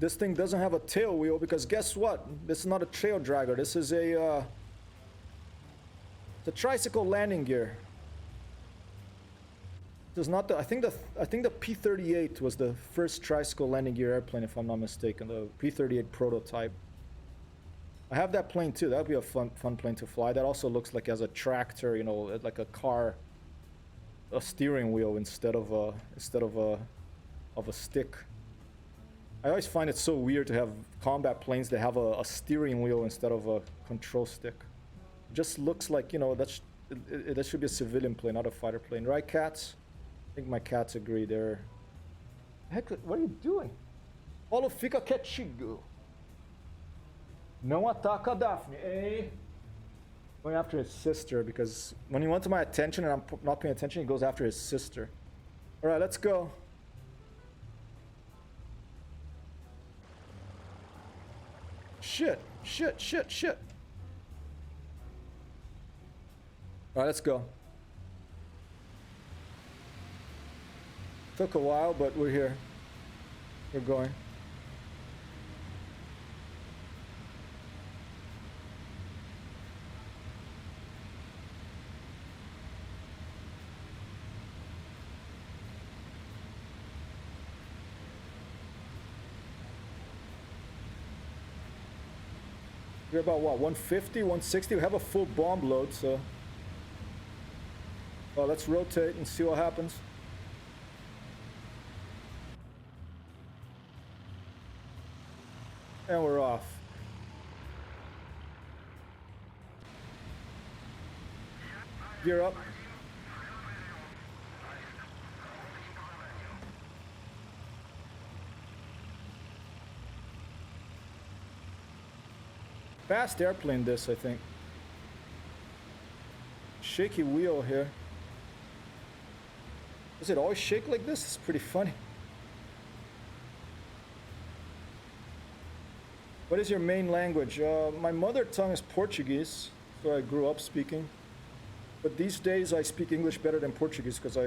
this thing doesn't have a tail wheel because guess what? This is not a trail dragger. This is a it's a tricycle landing gear. This is not the. I think the P-38 was the first tricycle landing gear airplane, if I'm not mistaken. The P-38 prototype. I have that plane too. That would be a fun plane to fly. That also looks like as a tractor, you know, like a car, a steering wheel instead of a stick. I always find it so weird to have combat planes that have a steering wheel instead of a control stick. It just looks like, you know, that should be a civilian plane, not a fighter plane, right, cats? I think my cats agree there. Heck, what are you doing? Paulo fica quietinho. Não ataca Daphne, eh? Going after his sister because when he wants my attention and I'm not paying attention, he goes after his sister. All right, let's go. Shit. All right, let's go. Took a while, but we're here. We're going. We're about what, 150, 160? We have a full bomb load, so. Well, let's rotate and see what happens. And we're off. Gear up. Fast airplane this, I think. Shaky wheel here. Does it always shake like this? It's pretty funny. What is your main language? My mother tongue is Portuguese, so I grew up speaking. But these days I speak English better than Portuguese because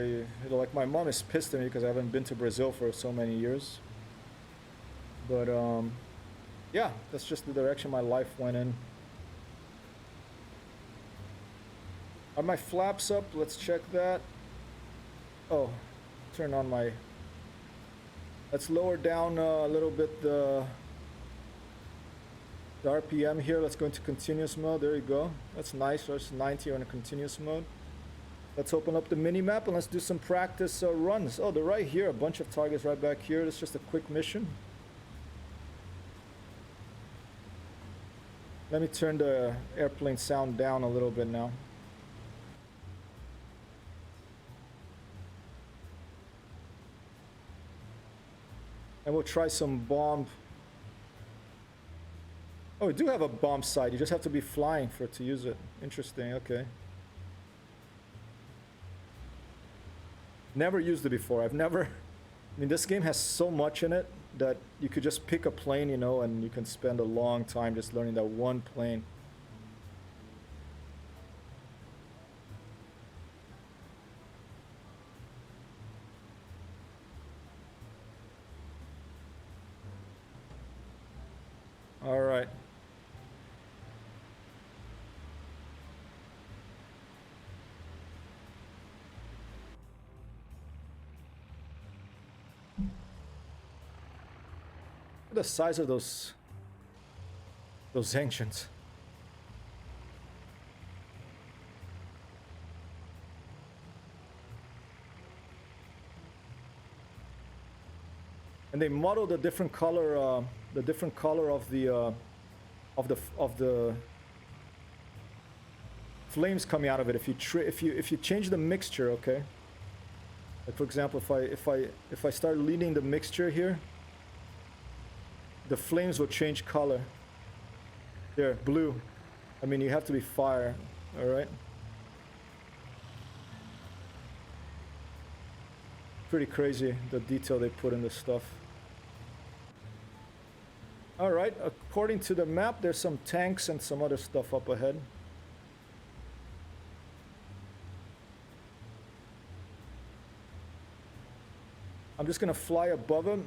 like my mom is pissed at me because I haven't been to Brazil for so many years. But yeah, that's just the direction my life went in. Are my flaps up? Let's check that. Oh, turn on my... Let's lower down a little bit the RPM here. Let's go into continuous mode. There you go. That's nice. That's 90 on a continuous mode. Let's open up the mini map and let's do some practice runs. Oh, they're right here. A bunch of targets right back here. It's just a quick mission. Let me turn the airplane sound down a little bit now. And we'll try some bomb. Oh, we do have a bomb sight. You just have to be flying for it to use it. Interesting, okay. Never used it before. I mean, this game has so much in it that you could just pick a plane, you know, and you can spend a long time just learning that one plane. All right. The size of those engines. And they modeled a different color, the different color of the flames coming out of it. If you change the mixture, okay. Like for example, if I start leading the mixture here, the flames will change color. There, blue. I mean, you have to be fire, all right? Pretty crazy, the detail they put in this stuff. All right, according to the map, there's some tanks and some other stuff up ahead. I'm just gonna fly above them.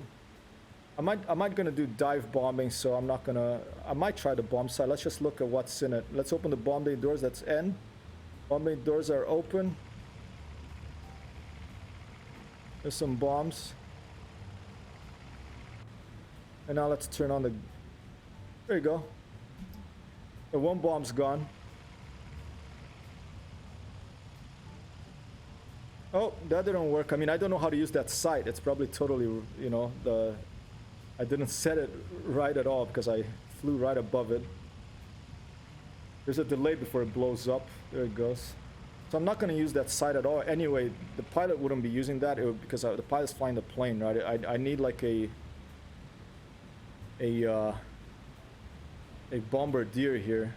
I might gonna do dive bombing, so I'm not gonna. I might try the bomb side. Let's just look at what's in it. Let's open the bomb bay doors. That's N. Bomb bay doors are open. There's some bombs. And now let's turn on the. There you go. The one bomb's gone. Oh, that didn't work. I mean, I don't know how to use that sight. It's probably totally, you know, I didn't set it right at all because I flew right above it. There's a delay before it blows up. There it goes. So I'm not going to use that sight at all. Anyway, the pilot wouldn't be using that because the pilot's flying the plane, right? I need like a bombardier here.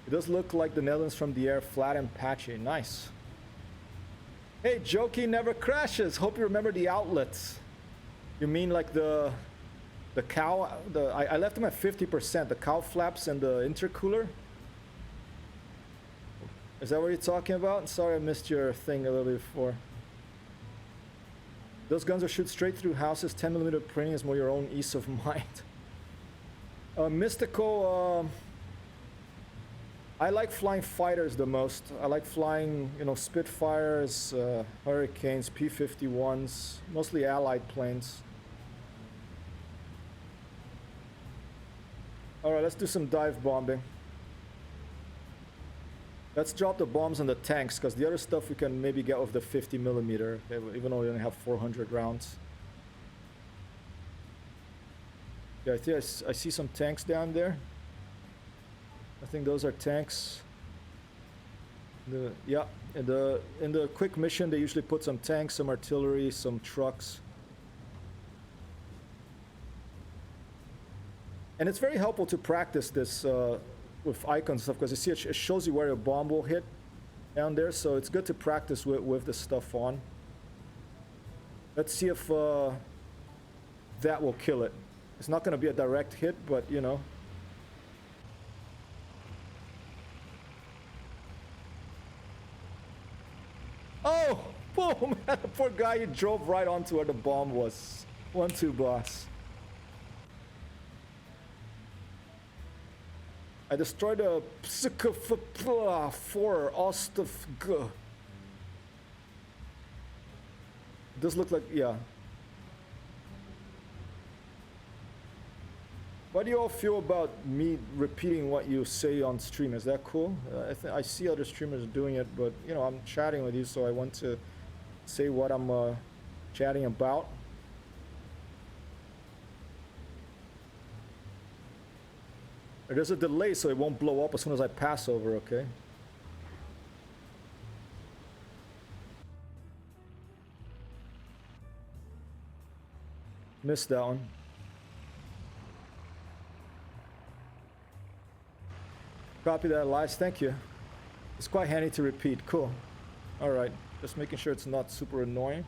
It does look like the Netherlands from the air, flat and patchy. Nice. Hey, Jokey never crashes. Hope you remember the outlets. You mean like the cow? I left them at 50%. The cow flaps and the intercooler. Is that what you're talking about? Sorry, I missed your thing a little bit before. Those guns will shoot straight through houses. 10mm printing is more your own ease of mind. Mystical. I like flying fighters the most. I like flying, you know, Spitfires, Hurricanes, P-51s, mostly Allied planes. All right, let's do some dive bombing. Let's drop the bombs on the tanks, because the other stuff we can maybe get with the 50mm, even though we only have 400 rounds. Yeah, I think I see some tanks down there. I think those are tanks. Yeah, in the quick mission they usually put some tanks, some artillery, some trucks. And it's very helpful to practice this with icons and stuff, because you see it shows you where a bomb will hit down there, so it's good to practice with this stuff on. Let's see if that will kill it. It's not going to be a direct hit, but you know. Oh, boom! The poor guy, he drove right onto where the bomb was. 1-2, boss. I destroyed a for Ostov. Does look like, yeah. What do you all feel about me repeating what you say on stream? Is that cool? I see other streamers doing it, but you know, I'm chatting with you, so I want to say what I'm chatting about. There's a delay, so it won't blow up as soon as I pass over, okay? Missed that one. Copy that, Elias. Thank you. It's quite handy to repeat. Cool. Alright. Just making sure it's not super annoying.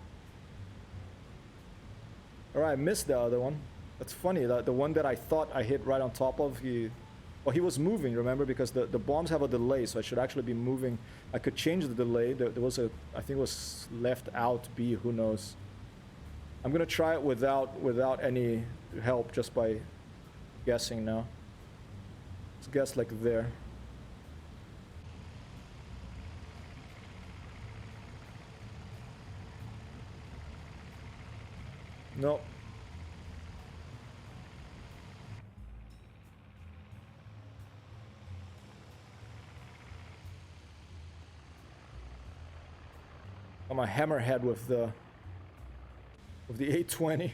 Alright, I missed the other one. That's funny. The one that I thought I hit right on top of, he was moving, remember? Because the bombs have a delay, so I should actually be moving. I could change the delay. There was a, I think it was left out B, who knows. I'm gonna try it without any help, just by guessing now. Let's guess like there. Nope. I'm a hammerhead with the 820.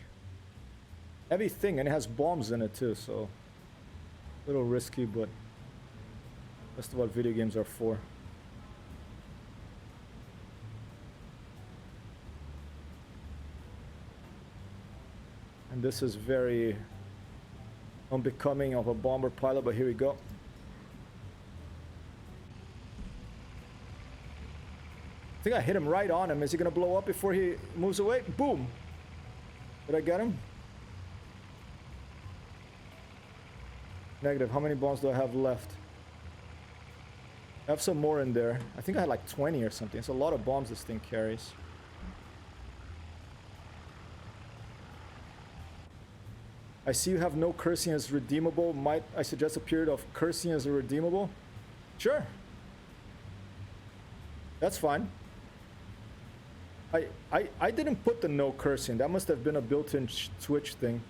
Heavy thing, and it has bombs in it too, so a little risky, but that's what video games are for. And this is very unbecoming of a bomber pilot, but here we go. I think I hit him right on him. Is he gonna blow up before he moves away? Boom! Did I get him? Negative. How many bombs do I have left? I have some more in there. I think I had like 20 or something. It's a lot of bombs this thing carries. I see you have no cursing as redeemable. Might I suggest a period of cursing as a redeemable? Sure. That's fine. I didn't put the no cursing. That must have been a built-in Twitch thing.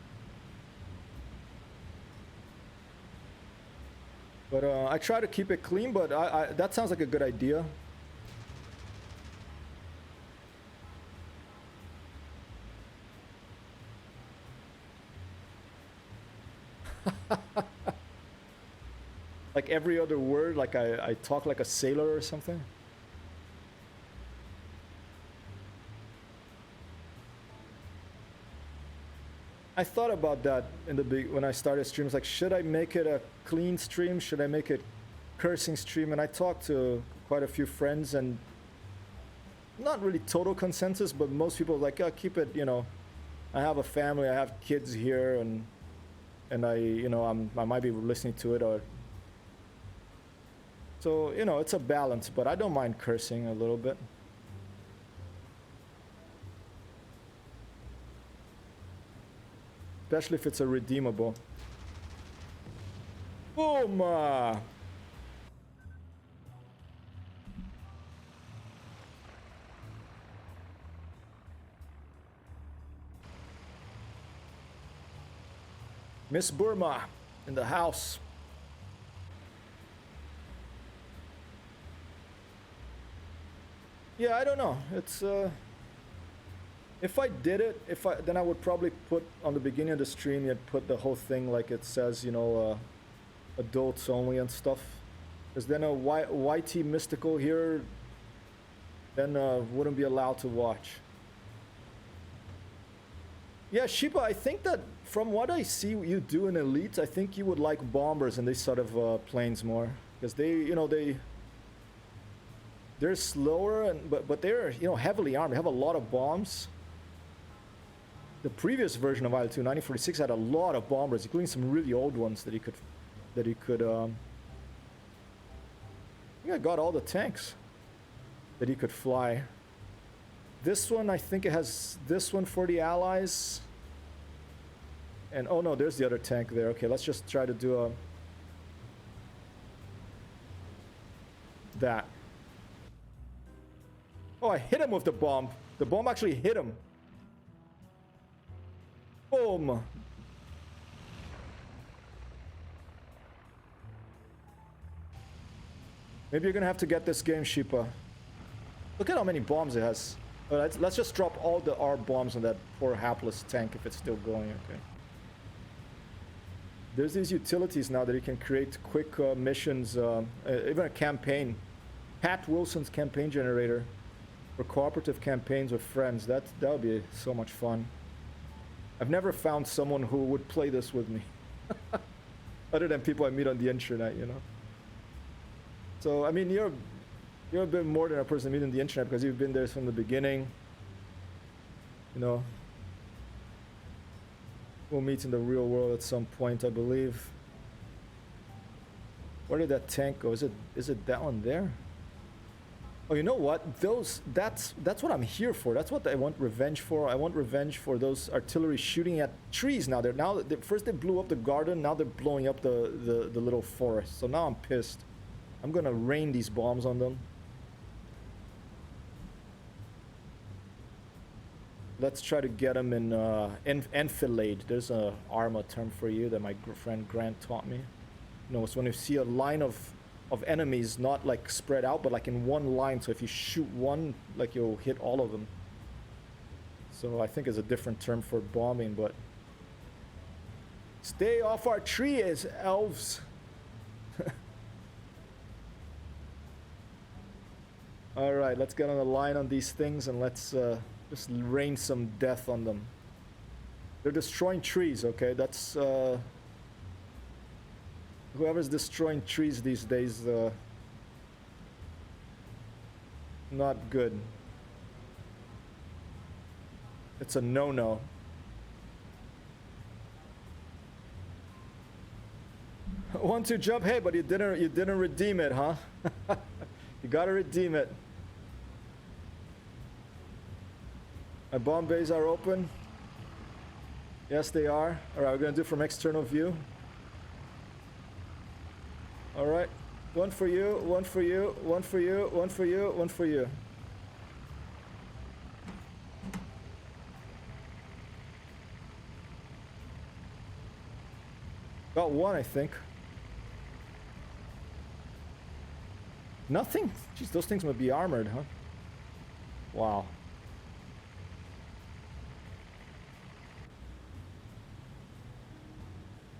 But I try to keep it clean, but that sounds like a good idea. Like every other word, like I talk like a sailor or something. I thought about that in the when I started streams. Like, should I make it a clean stream? Should I make it cursing stream? And I talked to quite a few friends, and not really total consensus, but most people like, oh, keep it. You know, I have a family, I have kids here, and I might be listening to it, or so it's a balance. But I don't mind cursing a little bit. Especially if it's a redeemable. Boom! Miss Burma in the house. Yeah, I don't know. It's if I did it, then I would probably put on the beginning of the stream, you'd put the whole thing like it says, adults only and stuff. Because then a YT mystical here, then wouldn't be allowed to watch. Yeah, Shiba, I think that from what I see you do in Elites, I think you would like bombers and these sort of planes more. Because they're slower, but they're heavily armed. They have a lot of bombs. The previous version of IL-2, 1946, had a lot of bombers, including some really old ones that he could. I think I got all the tanks that he could fly. This one, I think it has this one for the Allies. And oh no, there's the other tank there. Okay, let's just try to do that. Oh, I hit him with the bomb. The bomb actually hit him. Boom. Maybe you're gonna have to get this game, Sheepa. Look at how many bombs it has. Let's just drop all the R bombs on that poor hapless tank if it's still going, okay. There's these utilities now that you can create quick missions, even a campaign. Pat Wilson's campaign generator for cooperative campaigns with friends. That would be so much fun. I've never found someone who would play this with me. Other than people I meet on the internet, So, I mean, you're a bit more than a person I meet on the internet because you've been there from the beginning. We'll meet in the real world at some point, I believe. Where did that tank go? Is it that one there? Oh, you know what? That's what I'm here for. That's what I want revenge for. I want revenge for those artillery shooting at trees now. First they blew up the garden, now they're blowing up the little forest. So now I'm pissed. I'm gonna rain these bombs on them. Let's try to get them in enfilade. There's a Arma term for you that my friend Grant taught me. It's when you see a line of enemies not like spread out, but like in one line. So if you shoot one, like you'll hit all of them. So I think it's a different term for bombing, but stay off our trees, elves. All right, let's get on the line on these things and let's just rain some death on them. They're destroying trees, okay? That's whoever's destroying trees these days, not good. It's a no-no. Want to jump? Hey, but you didn't redeem it, huh? You gotta redeem it. My bomb bays are open. Yes, they are. All right, we're gonna do from external view. All right, one for you, one for you, one for you, one for you, one for you. Got one, I think. Nothing? Jeez, those things must be armored, huh? Wow.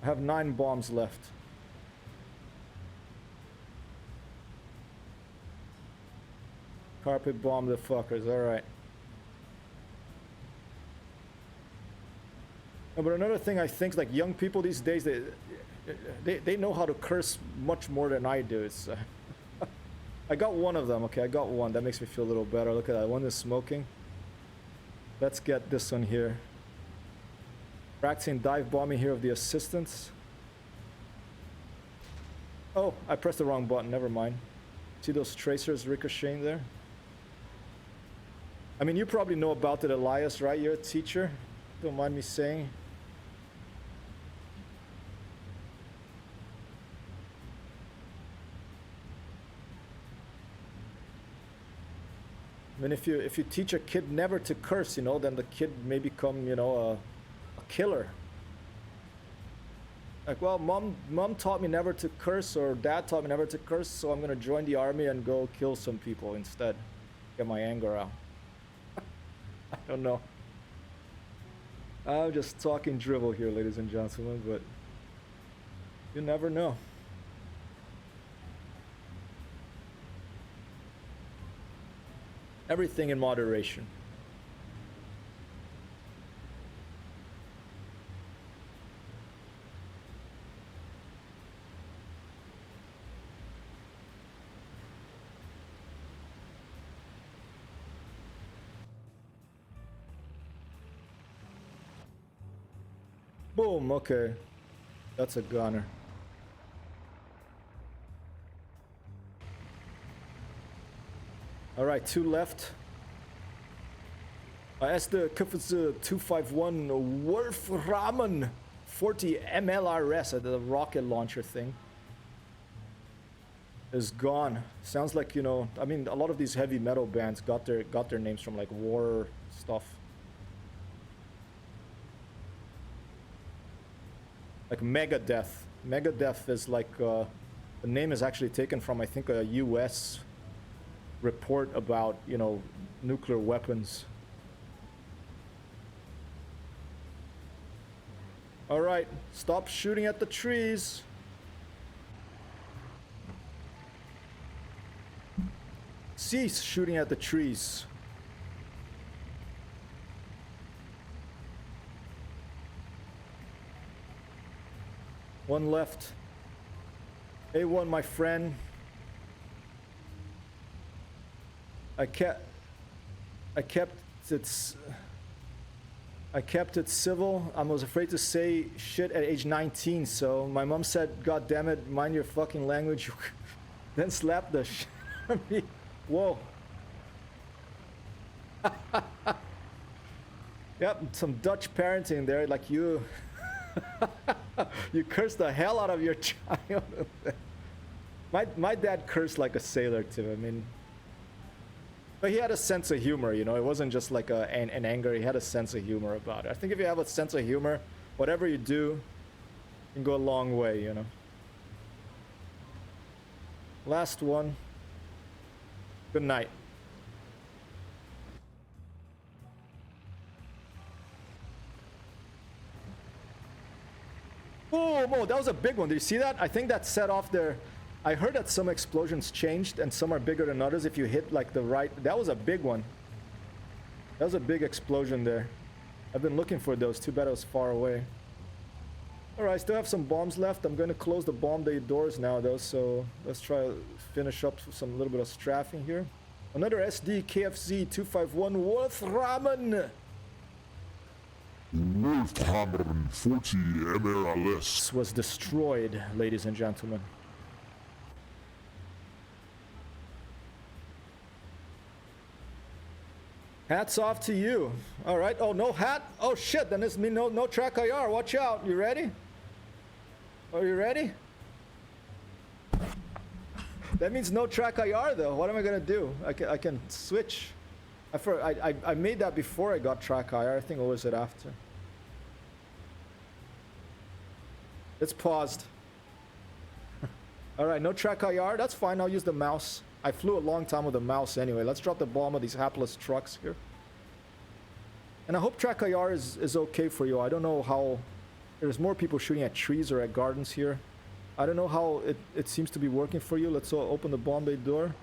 I have 9 bombs left. Carpet bomb the fuckers, alright. No, but another thing I think, like, young people these days, they know how to curse much more than I do. It's I got one of them. Okay, I got one. That makes me feel a little better. Look at that. One is smoking. Let's get this one here. Practicing dive bombing here of the assistants. Oh, I pressed the wrong button. Never mind. See those tracers ricocheting there? I mean, you probably know about it, Elias, right? You're a teacher. Don't mind me saying. I mean, if you teach a kid never to curse, you know, then the kid may become, you know, a killer. Like, well, mom taught me never to curse, or dad taught me never to curse, so I'm gonna join the army and go kill some people instead. Get my anger out. I don't know. I'm just talking drivel here, ladies and gentlemen, but you never know. Everything in moderation. Boom, okay. That's a gunner. Alright, 2 left. Erste Küffelse 251 Wolframen 40 MLRS, the rocket launcher thing, is gone. Sounds like, you know, I mean, a lot of these heavy metal bands got their names from like war stuff. Like Megadeth. Megadeth is like, the name is actually taken from, I think, a US report about, you know, nuclear weapons. All right, stop shooting at the trees. Cease shooting at the trees. One left. A1, my friend. I kept it civil. I was afraid to say shit at age 19, so my mom said, "God damn it, mind your fucking language." Then slapped the shit out of me. Whoa. Yep, some Dutch parenting there, like you. You cursed the hell out of your child. My dad cursed like a sailor too. I mean, but he had a sense of humor, you know. It wasn't just like an anger. He had a sense of humor about it. I think if you have a sense of humor, whatever you do can go a long way, you know. Last one. Good night. Boom! Oh, that was a big one. Did you see that? I think that set off their... I heard that some explosions changed and some are bigger than others if you hit like the right... That was a big one. That was a big explosion there. I've been looking for those. Too bad I was far away. Alright, I still have some bombs left. I'm going to close the bomb bay doors now though, so let's try to finish up some little bit of strafing here. Another SD KFZ 251 Wolframen. Wolframen 40 MLRS. This was destroyed, ladies and gentlemen. Hats off to you. All right. Oh, no hat? Oh, shit. Then this means no track IR. Watch out. You ready? Are you ready? That means no track IR, though. What am I going to do? I can switch. I made that before I got track IR. I think, or was it after? It's paused. All right. No track IR. That's fine. I'll use the mouse. I flew a long time with the mouse anyway. Let's drop the bomb of these hapless trucks here. And I hope track IR is okay for you. I don't know how... There's more people shooting at trees or at gardens here. I don't know how it seems to be working for you. Let's open the bomb bay door.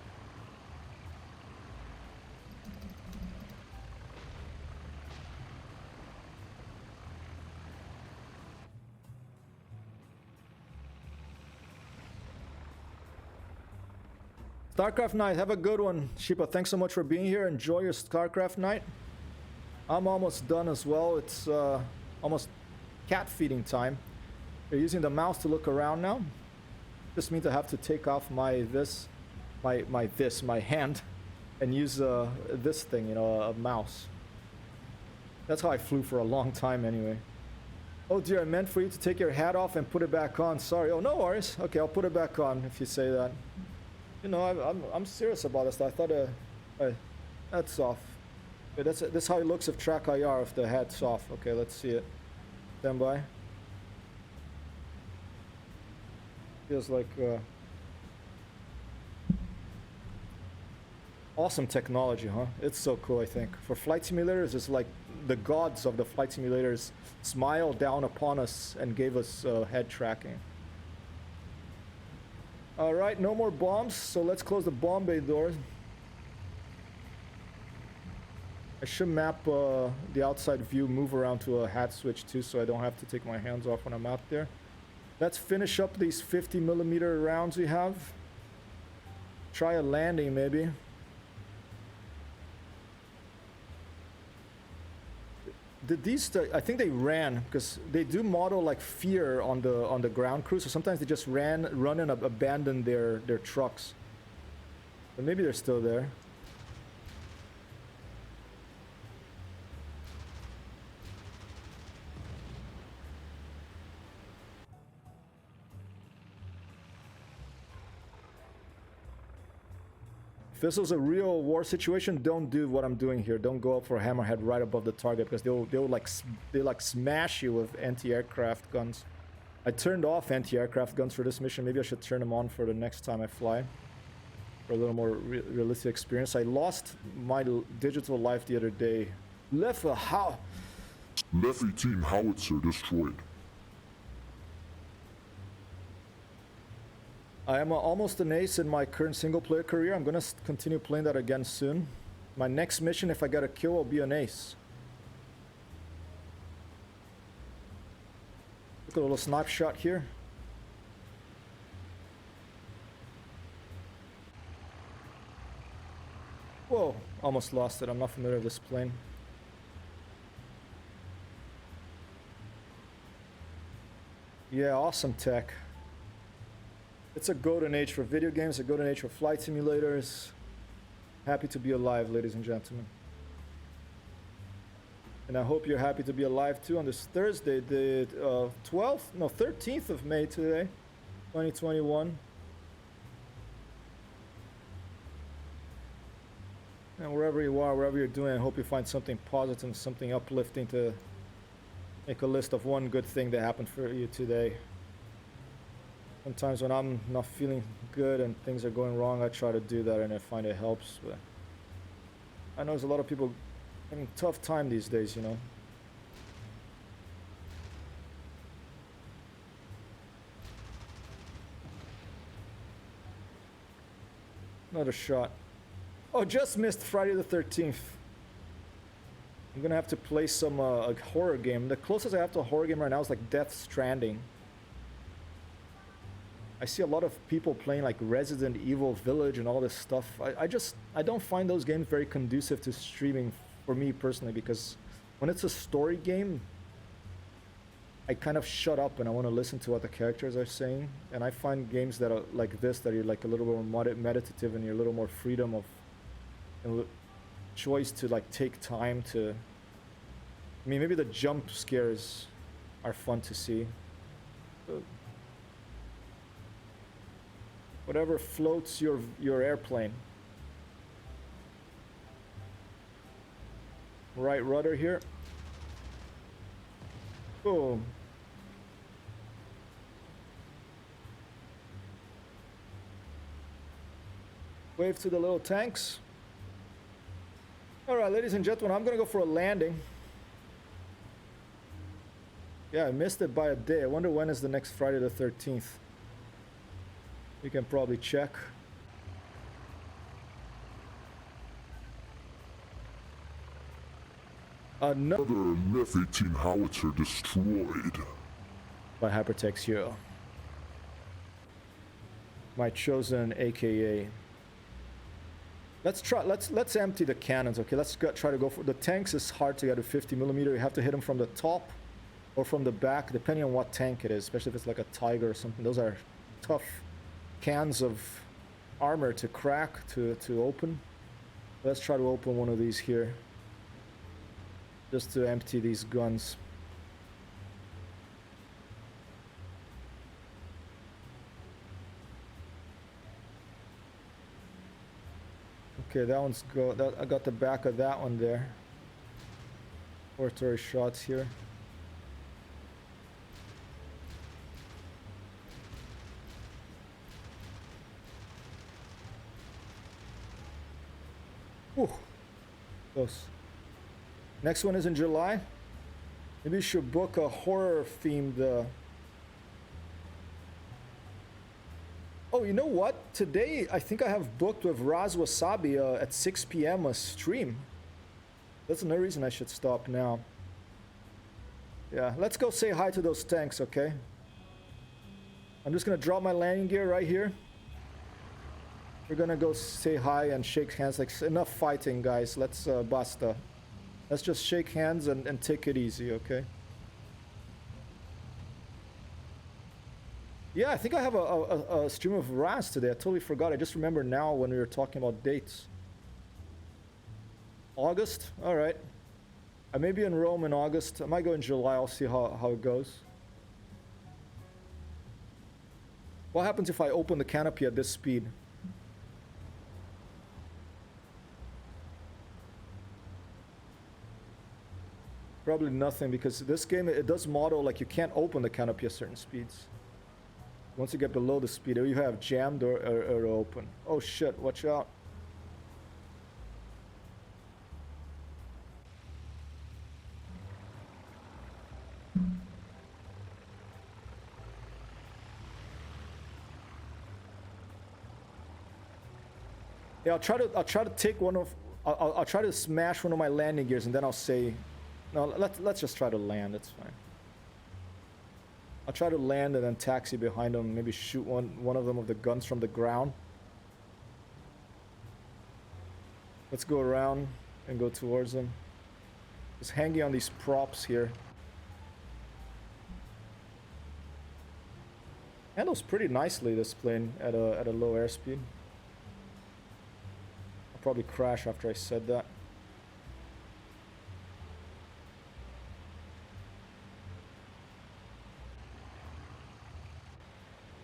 StarCraft night, have a good one. Shipa, thanks so much for being here. Enjoy your StarCraft night. I'm almost done as well. It's almost cat feeding time. You're using the mouse to look around now. This means I have to take off my hand and use this thing, you know, a mouse. That's how I flew for a long time anyway. Oh dear, I meant for you to take your hat off and put it back on. Sorry. Oh, no worries. Okay, I'll put it back on if you say that. You know, I'm serious about this. I thought that's off. Okay, that's how it looks if track IR if the hat's off. Okay, let's see it. Stand by. Feels like awesome technology, huh? It's so cool. I think for flight simulators, it's like the gods of the flight simulators smiled down upon us and gave us head tracking. All right, no more bombs, so let's close the bomb bay door. I should map the outside view, move around to a hat switch too, so I don't have to take my hands off when I'm out there. Let's finish up these 50mm rounds we have. Try a landing maybe. Did these? I think they ran because they do model like fear on the ground crew. So sometimes they just run and abandon their trucks. But maybe they're still there. If this was a real war situation, don't do what I'm doing here. Don't go up for a hammerhead right above the target because they'll like smash you with anti-aircraft guns. I turned off anti-aircraft guns for this mission. Maybe I should turn them on for the next time I fly. For a little more realistic experience. I lost my digital life the other day. Left 18 howitzer destroyed. I am almost an ace in my current single-player career. I'm gonna continue playing that again soon. My next mission, if I get a kill, will be an ace. Look at a little snipe shot here. Whoa, almost lost it. I'm not familiar with this plane. Yeah, awesome tech. It's a golden age for video games, a golden age for flight simulators. Happy to be alive, ladies and gentlemen. And I hope you're happy to be alive too on this Thursday, the 13th of May today, 2021. And wherever you are, wherever you're doing, I hope you find something positive, something uplifting to make a list of one good thing that happened for you today. Sometimes when I'm not feeling good and things are going wrong, I try to do that and I find it helps. But I know there's a lot of people having a tough time these days, you know. Another shot. Oh, just missed Friday the 13th. I'm gonna have to play some a horror game. The closest I have to a horror game right now is like Death Stranding. I see a lot of people playing like Resident Evil Village and all this stuff. I don't find those games very conducive to streaming for me personally, because when it's a story game, I kind of shut up and I want to listen to what the characters are saying. And I find games that are like this, that are like a little more meditative and you're a little more freedom of, choice to like take time to. I mean, maybe the jump scares are fun to see. But whatever floats your airplane. Right rudder here. Boom. Wave to the little tanks. All right, ladies and gentlemen, I'm gonna go for a landing. Yeah, I missed it by a day. I wonder when is the next Friday the 13th. You can probably check. Another F-18 howitzer destroyed. By Hypertext Hero. My chosen AKA. Let's empty the cannons, okay? Let's try to go for the tanks. Is hard to get a 50mm. You have to hit them from the top or from the back, depending on what tank it is, especially if it's like a Tiger or something. Those are tough cans of armor to crack, to open. Let's try to open one of these here. Just to empty these guns. Okay, that one's I got the back of that one there. Oratory shots here. Whew. Close. Next one is in July. Maybe you should book a horror-themed... Oh, you know what? Today, I think I have booked with Raz Wasabi at 6 p.m. a stream. That's another reason I should stop now. Yeah, let's go say hi to those tanks, okay? I'm just gonna drop my landing gear right here. We're gonna go say hi and shake hands. Like, enough fighting, guys. Let's basta. Let's just shake hands and take it easy, okay? Yeah, I think I have a stream of Raz today. I totally forgot. I just remember now when we were talking about dates. August? All right. I may be in Rome in August. I might go in July. I'll see how it goes. What happens if I open the canopy at this speed? Probably nothing, because this game, it does model like you can't open the canopy at certain speeds. Once you get below the speed, you have jammed or open. Oh shit, watch out. Yeah, I'll try to take one of I'll try to smash one of my landing gears, and then I'll say no, let's just try to land. It's fine. I'll try to land and then taxi behind them, maybe shoot one of them with the guns from the ground. Let's go around and go towards them. Just hanging on these props here. Handles pretty nicely, this plane, at a low airspeed. I'll probably crash after I said that.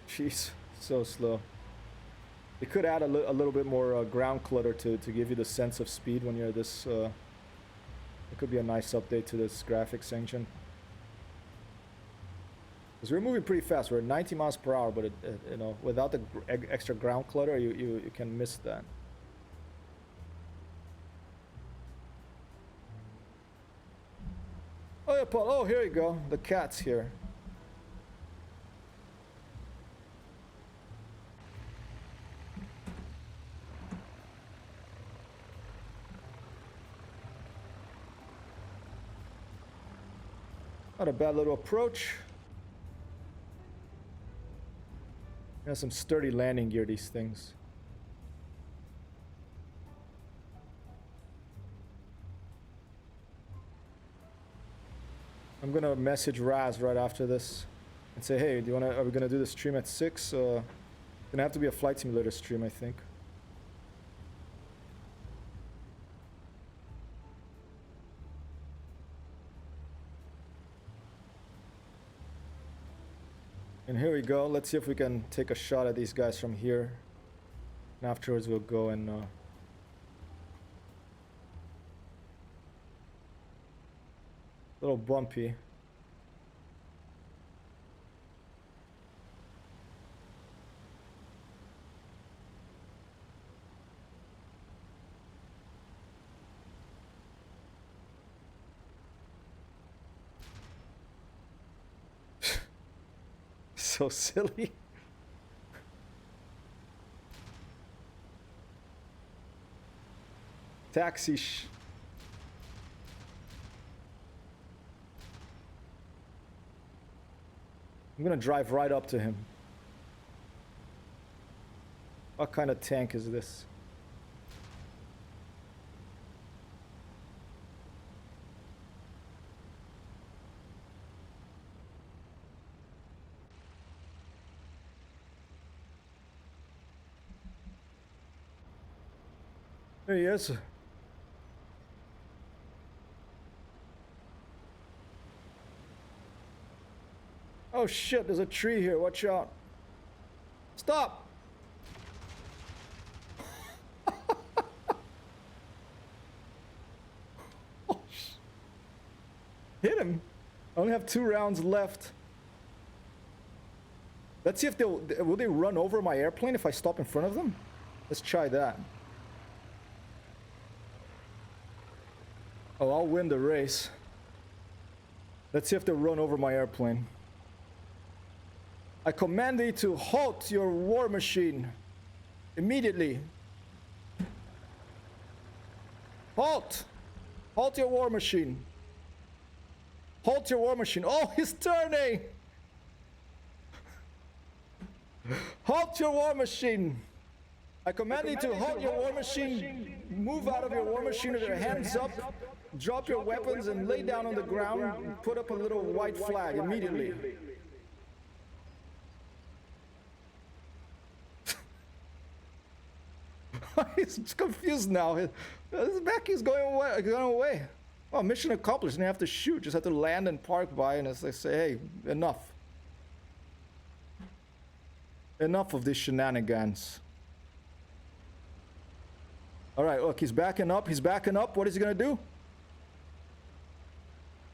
Jeez, so slow. They could add a little bit more ground clutter to give you the sense of speed when you're this... it could be a nice update to this graphics engine. Because we're moving pretty fast. We're at 90 miles per hour, but you know, without the extra ground clutter, you can miss that. Oh yeah, Paul. Oh, here you go. The cat's here. Not a bad little approach. Got some sturdy landing gear, these things. I'm gonna message Raz right after this and say, hey, are we gonna do the stream at 6? Gonna have to be a flight simulator stream, I think. And here we go. Let's see if we can take a shot at these guys from here. And afterwards we'll go and a little bumpy. So silly. Taxi I'm gonna drive right up to him. What kind of tank is this? There he is. Oh shit, there's a tree here, watch out. Stop! Oh, hit him! I only have 2 rounds left. Let's see if will they run over my airplane if I stop in front of them? Let's try that. Oh, I'll win the race. Let's see if they run over my airplane. I command thee to halt your war machine immediately. Halt! Halt your war machine. Halt your war machine. Oh, he's turning! Halt your war machine. I command thee to halt your war machine. Move out of your war machine with your hands up. Drop your weapons and lay down on the ground. And put up a little white flag immediately. He's confused now. His back is going away. Well, mission accomplished. Didn't have to shoot. Just have to land and park by, and as they say, hey, enough. Enough of these shenanigans. All right, look, he's backing up. He's backing up. What is he gonna do?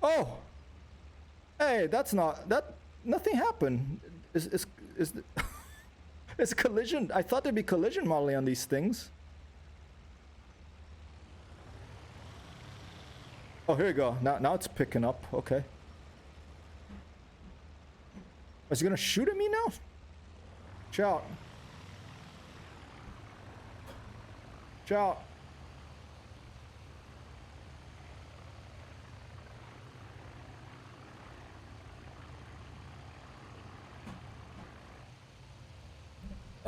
Oh, hey, that's not that. Nothing happened. It's collision. I thought there'd be collision modeling on these things. Oh, here we go. Now it's picking up. Okay. Is he gonna shoot at me now? Watch out. Watch out.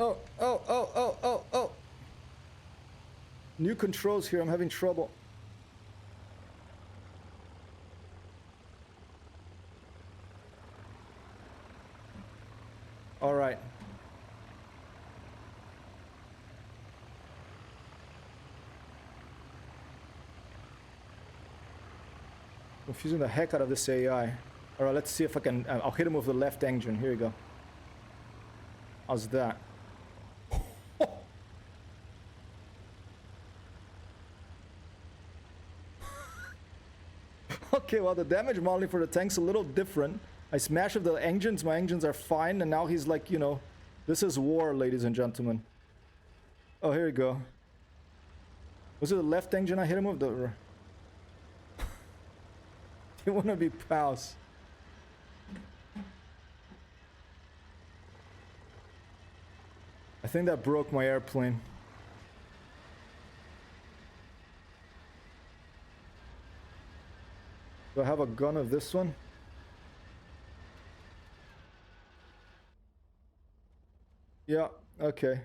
Oh. New controls here. I'm having trouble. All right. Confusing the heck out of this AI. All right, let's see if I can. I'll hit him with the left engine. Here we go. How's that? Okay, well, the damage modeling for the tank's a little different. I smashed up the engines. My engines are fine, and now he's like, you know, this is war, ladies and gentlemen. Oh, here we go. Was it the left engine I hit him with? The... You want to be pals. I think that broke my airplane. Do I have a gun of this one? Yeah, okay.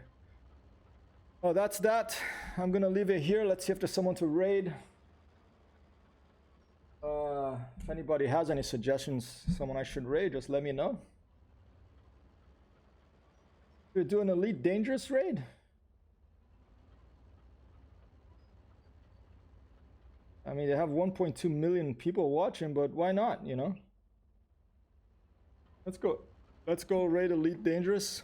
Oh, that's that. I'm gonna leave it here. Let's see if there's someone to raid. If anybody has any suggestions, someone I should raid, just let me know. We're doing Elite Dangerous raid? I mean, they have 1.2 million people watching, but why not, you know? Let's go. Let's go raid Elite Dangerous.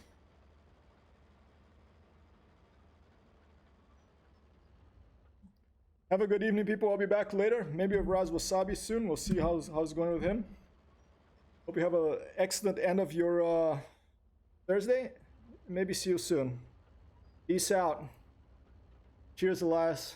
Have a good evening, people. I'll be back later. Maybe with Raz Wasabi soon. We'll see how's going with him. Hope you have an excellent end of your Thursday. Maybe see you soon. Peace out. Cheers, Elias.